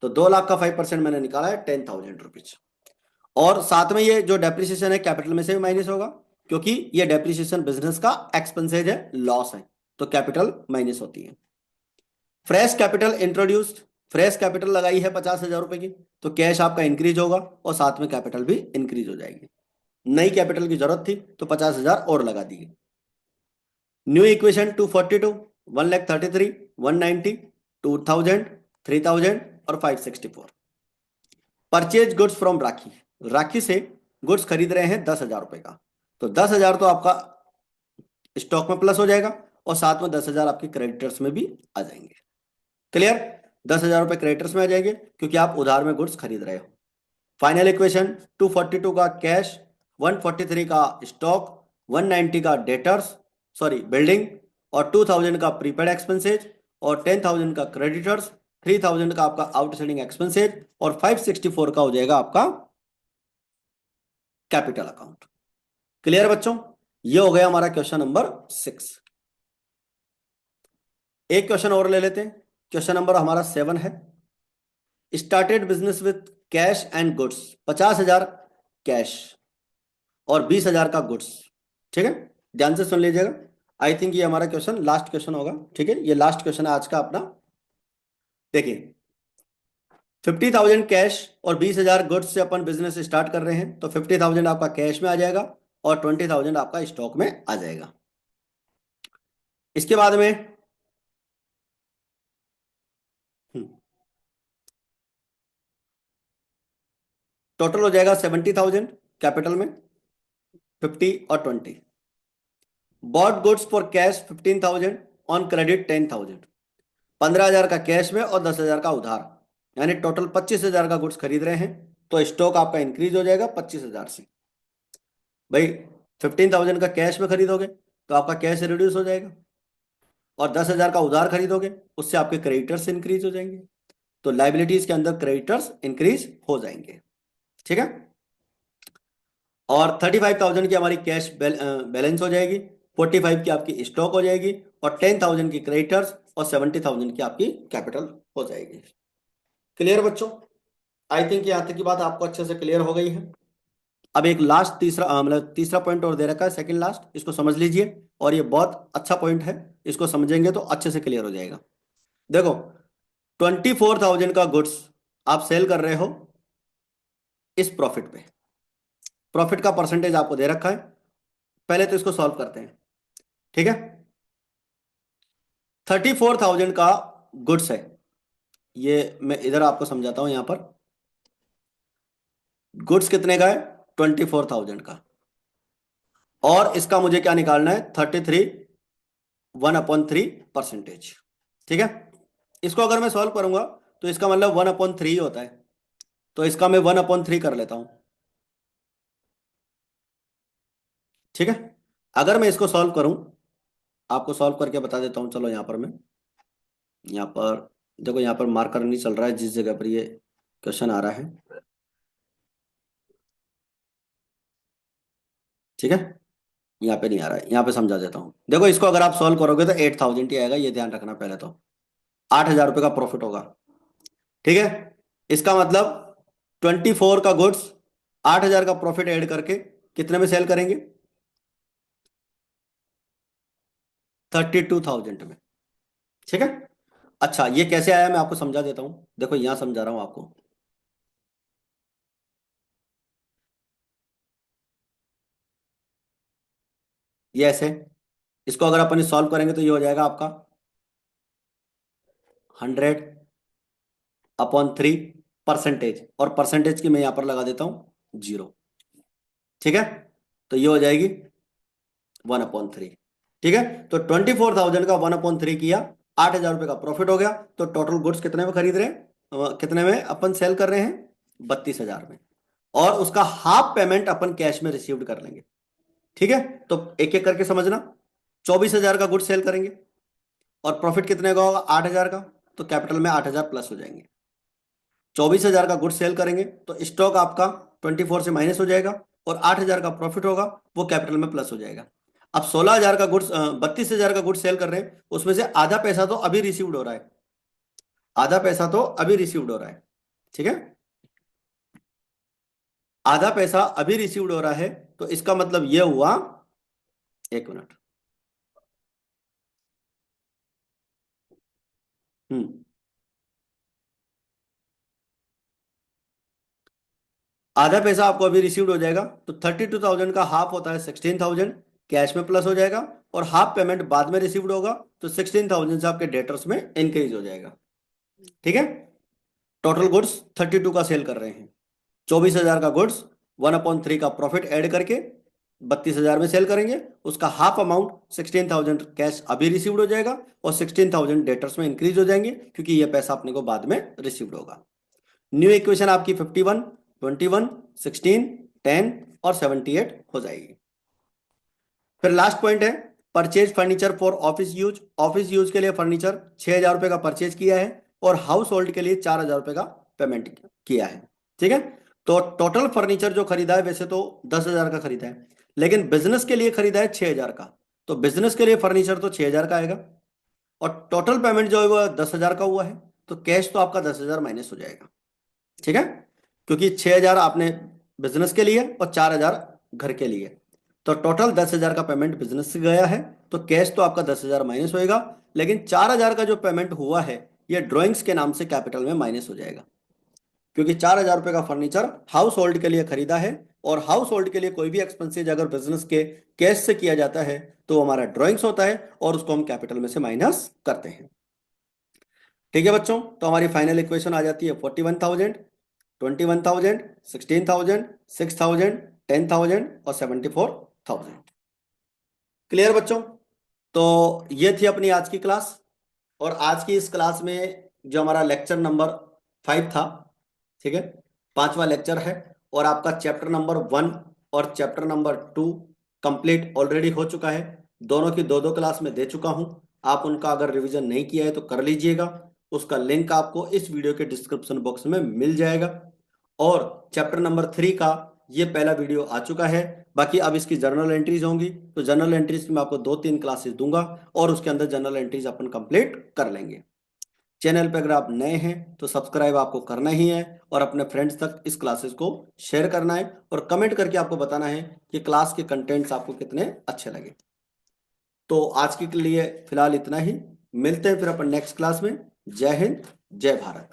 तो 2 लाख का 5% मैंने निकाला है 10,000 रुपीज, और साथ में ये जो डेप्रिसिएशन है कैपिटल में से भी माइनस होगा, क्योंकि ये डेप्रिसिएशन बिजनेस का एक्सपेंसेज है, लॉस है, तो कैपिटल माइनस होती है। Fresh capital introduced, fresh capital लगाई है 50,000 रुपए की, तो कैश आपका इंक्रीज होगा और साथ में कैपिटल भी इंक्रीज हो जाएगी। नई कैपिटल की जरूरत थी तो 50,000 और लगा दिए। न्यू इक्वेशन 242, 1,33, 190, 2,000, 3,000 और 564। परचेज गुड्स फ्रॉम राखी, राखी से गुड्स खरीद रहे हैं 10,000 रुपए का, तो 10,000 तो आपका स्टॉक में प्लस हो जाएगा और साथ में 10,000 आपके क्रेडिटर्स में भी आ जाएंगे। क्लियर? 10,000 रुपए क्रेडिटर्स में आ जाएंगे क्योंकि आप उधार में गुड्स खरीद रहे हो। फाइनल इक्वेशन 242 का कैश, 143 का स्टॉक, 190 का डेटर्स, सॉरी बिल्डिंग, और 2,000 का प्रीपेड एक्सपेंसेज, और 10,000 का क्रेडिटर्स, 3,000 का आपका आउटस्टैंडिंग एक्सपेंसेज, और 564 का हो जाएगा आपका कैपिटल अकाउंट। क्लियर बच्चों? ये हो गया हमारा क्वेश्चन नंबर 6। एक क्वेश्चन और ले लेते हैं। क्वेश्चन नंबर हमारा 7 है। Started business with cash and goods, 50,000 cash और 20,000 का गुड्स। ठीक है, ध्यान से सुन लीजिएगा। आई थिंक ये हमारा क्वेश्चन लास्ट क्वेश्चन होगा। ठीक है, ये लास्ट क्वेश्चन है आज का अपना। देखिए, 50,000 कैश और 20,000 गुड्स से अपन बिजनेस स्टार्ट कर रहे हैं, तो 50,000 आपका कैश में आ जाएगा और 20,000 आपका स्टॉक में आ जाएगा। इसके बाद में टोटल हो जाएगा 70,000 कैपिटल में, 50 और 20। Bought goods for cash 15,000, on credit 10,000। 15,000 का कैश में और 10,000 का उधार, यानी टोटल 25,000 का गुड्स खरीद रहे हैं, तो स्टॉक आपका इंक्रीज हो जाएगा 25,000 से। भाई 15,000 का कैश में खरीदोगे तो आपका कैश रिड्यूस हो जाएगा, और 10,000 का उधार खरीदोगे उससे आपके क्रेडिटर्स इंक्रीज हो जाएंगे, तो लाइबिलिटीज के अंदर क्रेडिटर्स इंक्रीज हो जाएंगे। ठीक है, और 35,000 की हमारी कैश बैलेंस हो जाएगी, 45 की आपकी स्टॉक हो जाएगी, और 10,000 की क्रेडिटर्स और 70,000 की आपकी कैपिटल हो जाएगी। क्लियर बच्चों? आई थिंक यहाँ तक की बात आपको अच्छे से क्लियर हो गई है। अब एक लास्ट तीसरा मतलब तीसरा पॉइंट और दे रखा है, सेकंड लास्ट, इसको समझ लीजिए, और ये बहुत अच्छा पॉइंट है, इसको समझेंगे तो अच्छे से क्लियर हो जाएगा। देखो, 24,000 का गुड्स आप सेल कर रहे हो इस प्रॉफिट पे, प्रॉफिट का परसेंटेज आपको दे रखा है। पहले तो इसको सॉल्व करते हैं। ठीक है, 34,000 का गुड्स है, ये मैं इधर आपको समझाता हूं। यहां पर गुड्स कितने का है? 24,000 का, और इसका मुझे क्या निकालना है? 33, 1/3 परसेंटेज। ठीक है, इसको अगर मैं सॉल्व करूंगा तो इसका मतलब 1/3 होता है, तो इसका मैं 1/3 कर लेता हूं। ठीक है, अगर मैं इसको सॉल्व करूं, आपको सॉल्व करके बता देता हूं। चलो, यहां पर मैं, यहां पर देखो, यहां पर मार्कर नहीं चल रहा है जिस जगह पर ये क्वेश्चन आ रहा है। ठीक है, यहाँ पे नहीं आ रहा है, यहाँ पे समझा देता हूँ। देखो, इसको अगर आप सॉल्व करोगे तो 8,000 ही आएगा, ये ध्यान रखना। पहले तो 8,000 रुपये का प्रॉफिट होगा। ठीक है, इसका मतलब 24 का गुड्स 8,000 का प्रॉफिट ऐड करके कितने में सेल करेंगे? 32,000 में। ठीक है, अच्छा ये कैसे आया मैं आपको समझा देता हूँ। देखो, यहां समझा रहा हूं आपको। ये ऐसे, इसको अगर अपन सॉल्व करेंगे तो ये हो जाएगा आपका 100/3 और परसेंटेज की मैं यहां पर लगा देता हूं 0। ठीक है, तो ये हो जाएगी 1/3। ठीक है, तो 24,000 का 1/3 किया, 8,000 रुपये का प्रॉफिट हो गया, तो टोटल गुड्स कितने में खरीद रहे हैं, कितने में अपन सेल कर रहे हैं? 32,000 में, और उसका हाफ पेमेंट अपन कैश में रिसीव्ड कर लेंगे। ठीक है, तो एक एक करके समझना। 24,000 का गुड सेल करेंगे, और प्रॉफिट कितने का होगा? 8,000 का, तो कैपिटल में 8,000 प्लस हो जाएंगे। 24,000 का गुड सेल करेंगे तो स्टॉक आपका 24 से माइनस हो जाएगा, और 8,000 का प्रॉफिट होगा, वो कैपिटल में प्लस हो जाएगा। अब 16,000 का गुड्स 32,000 का गुड्स सेल कर रहे हैं, उसमें से आधा पैसा तो अभी रिसीव्ड हो रहा है, आधा पैसा तो अभी रिसीव्ड हो रहा है। ठीक है, आधा पैसा अभी रिसीव्ड हो रहा है, तो इसका मतलब यह हुआ, एक मिनट। हम्म आधा पैसा आपको अभी रिसीव्ड हो जाएगा, तो 32,000 का हाफ होता है 16,000, कैश में प्लस हो जाएगा, और हाफ पेमेंट बाद में रिसीव्ड होगा, तो 16,000 से आपके डेटर्स में इंक्रीज हो जाएगा। ठीक है, टोटल गुड्स 32 का सेल कर रहे हैं, 24,000 का गुड्स 1/3 का प्रॉफिट ऐड करके 32,000 में सेल करेंगे, उसका हाफ अमाउंट 16,000 कैश अभी रिसीव्ड हो जाएगा, और 16,000 डेटर्स में इंक्रीज हो जाएंगे, क्योंकि ये पैसा अपने को बाद में रिसीव्ड होगा। न्यू इक्वेशन आपकी 51, 21, 16, 10 और 78 हो जाएगी। फिर लास्ट पॉइंट है purchase furniture for office use. Office use के लिए फर्नीचर 6,000 रुपए का परचेज किया है, और हाउस होल्ड के लिए 4,000 रुपए का पेमेंट किया है। ठीक है, तो टोटल फर्नीचर जो खरीदा है वैसे तो 10,000 का खरीदा है, लेकिन बिजनेस के लिए खरीदा है 6,000 का, तो बिजनेस के लिए फर्नीचर तो 6,000 का आएगा, और टोटल पेमेंट जो है वो 10,000 का हुआ है, तो कैश तो आपका 10,000 माइनस हो जाएगा। ठीक है, क्योंकि 6,000 आपने बिजनेस के लिए और 4,000 घर के लिए, तो टोटल 10,000 का पेमेंट बिजनेस से गया है, तो कैश तो आपका 10,000 माइनस होएगा, लेकिन 4,000 का जो पेमेंट हुआ है ये ड्रॉइंग्स के नाम से कैपिटल में माइनस हो जाएगा, क्योंकि 4,000 रुपए का फर्नीचर हाउस होल्ड के लिए खरीदा है, और हाउस होल्ड के लिए कोई भी एक्सपेंसेज अगर बिजनेस के कैश से किया जाता है तो वो हमारा ड्रॉइंग्स होता है, और उसको हम कैपिटल में से माइनस करते हैं। ठीक है बच्चों, तो हमारी फाइनल इक्वेशन आ जाती है 41,000, 21,000, 16,000, 6,000, 10,000 और 74,000। क्लियर बच्चों? तो ये थी अपनी आज की क्लास, और आज की इस क्लास में जो हमारा लेक्चर नंबर 5 था, ठीक है, 5वां लेक्चर है, और आपका चैप्टर नंबर 1 और चैप्टर नंबर 2 कंप्लीट ऑलरेडी हो चुका है। दोनों की दो दो क्लास में दे चुका हूं, आप उनका अगर रिवीजन नहीं किया है तो कर लीजिएगा, उसका लिंक आपको इस वीडियो के डिस्क्रिप्शन बॉक्स में मिल जाएगा। और चैप्टर नंबर 3 का ये पहला वीडियो आ चुका है, बाकी अब इसकी जर्नल एंट्रीज होंगी, तो जर्नल एंट्रीज में आपको 2-3 क्लासेस दूंगा, और उसके अंदर जर्नल एंट्रीज अपन कंप्लीट कर लेंगे। चैनल पे अगर आप नए हैं तो सब्सक्राइब आपको करना ही है, और अपने फ्रेंड्स तक इस क्लासेस को शेयर करना है, और कमेंट करके आपको बताना है कि क्लास के कंटेंट्स आपको कितने अच्छे लगे। तो आज के लिए फिलहाल इतना ही, मिलते हैं फिर अपन नेक्स्ट क्लास में। जय हिंद, जय भारत।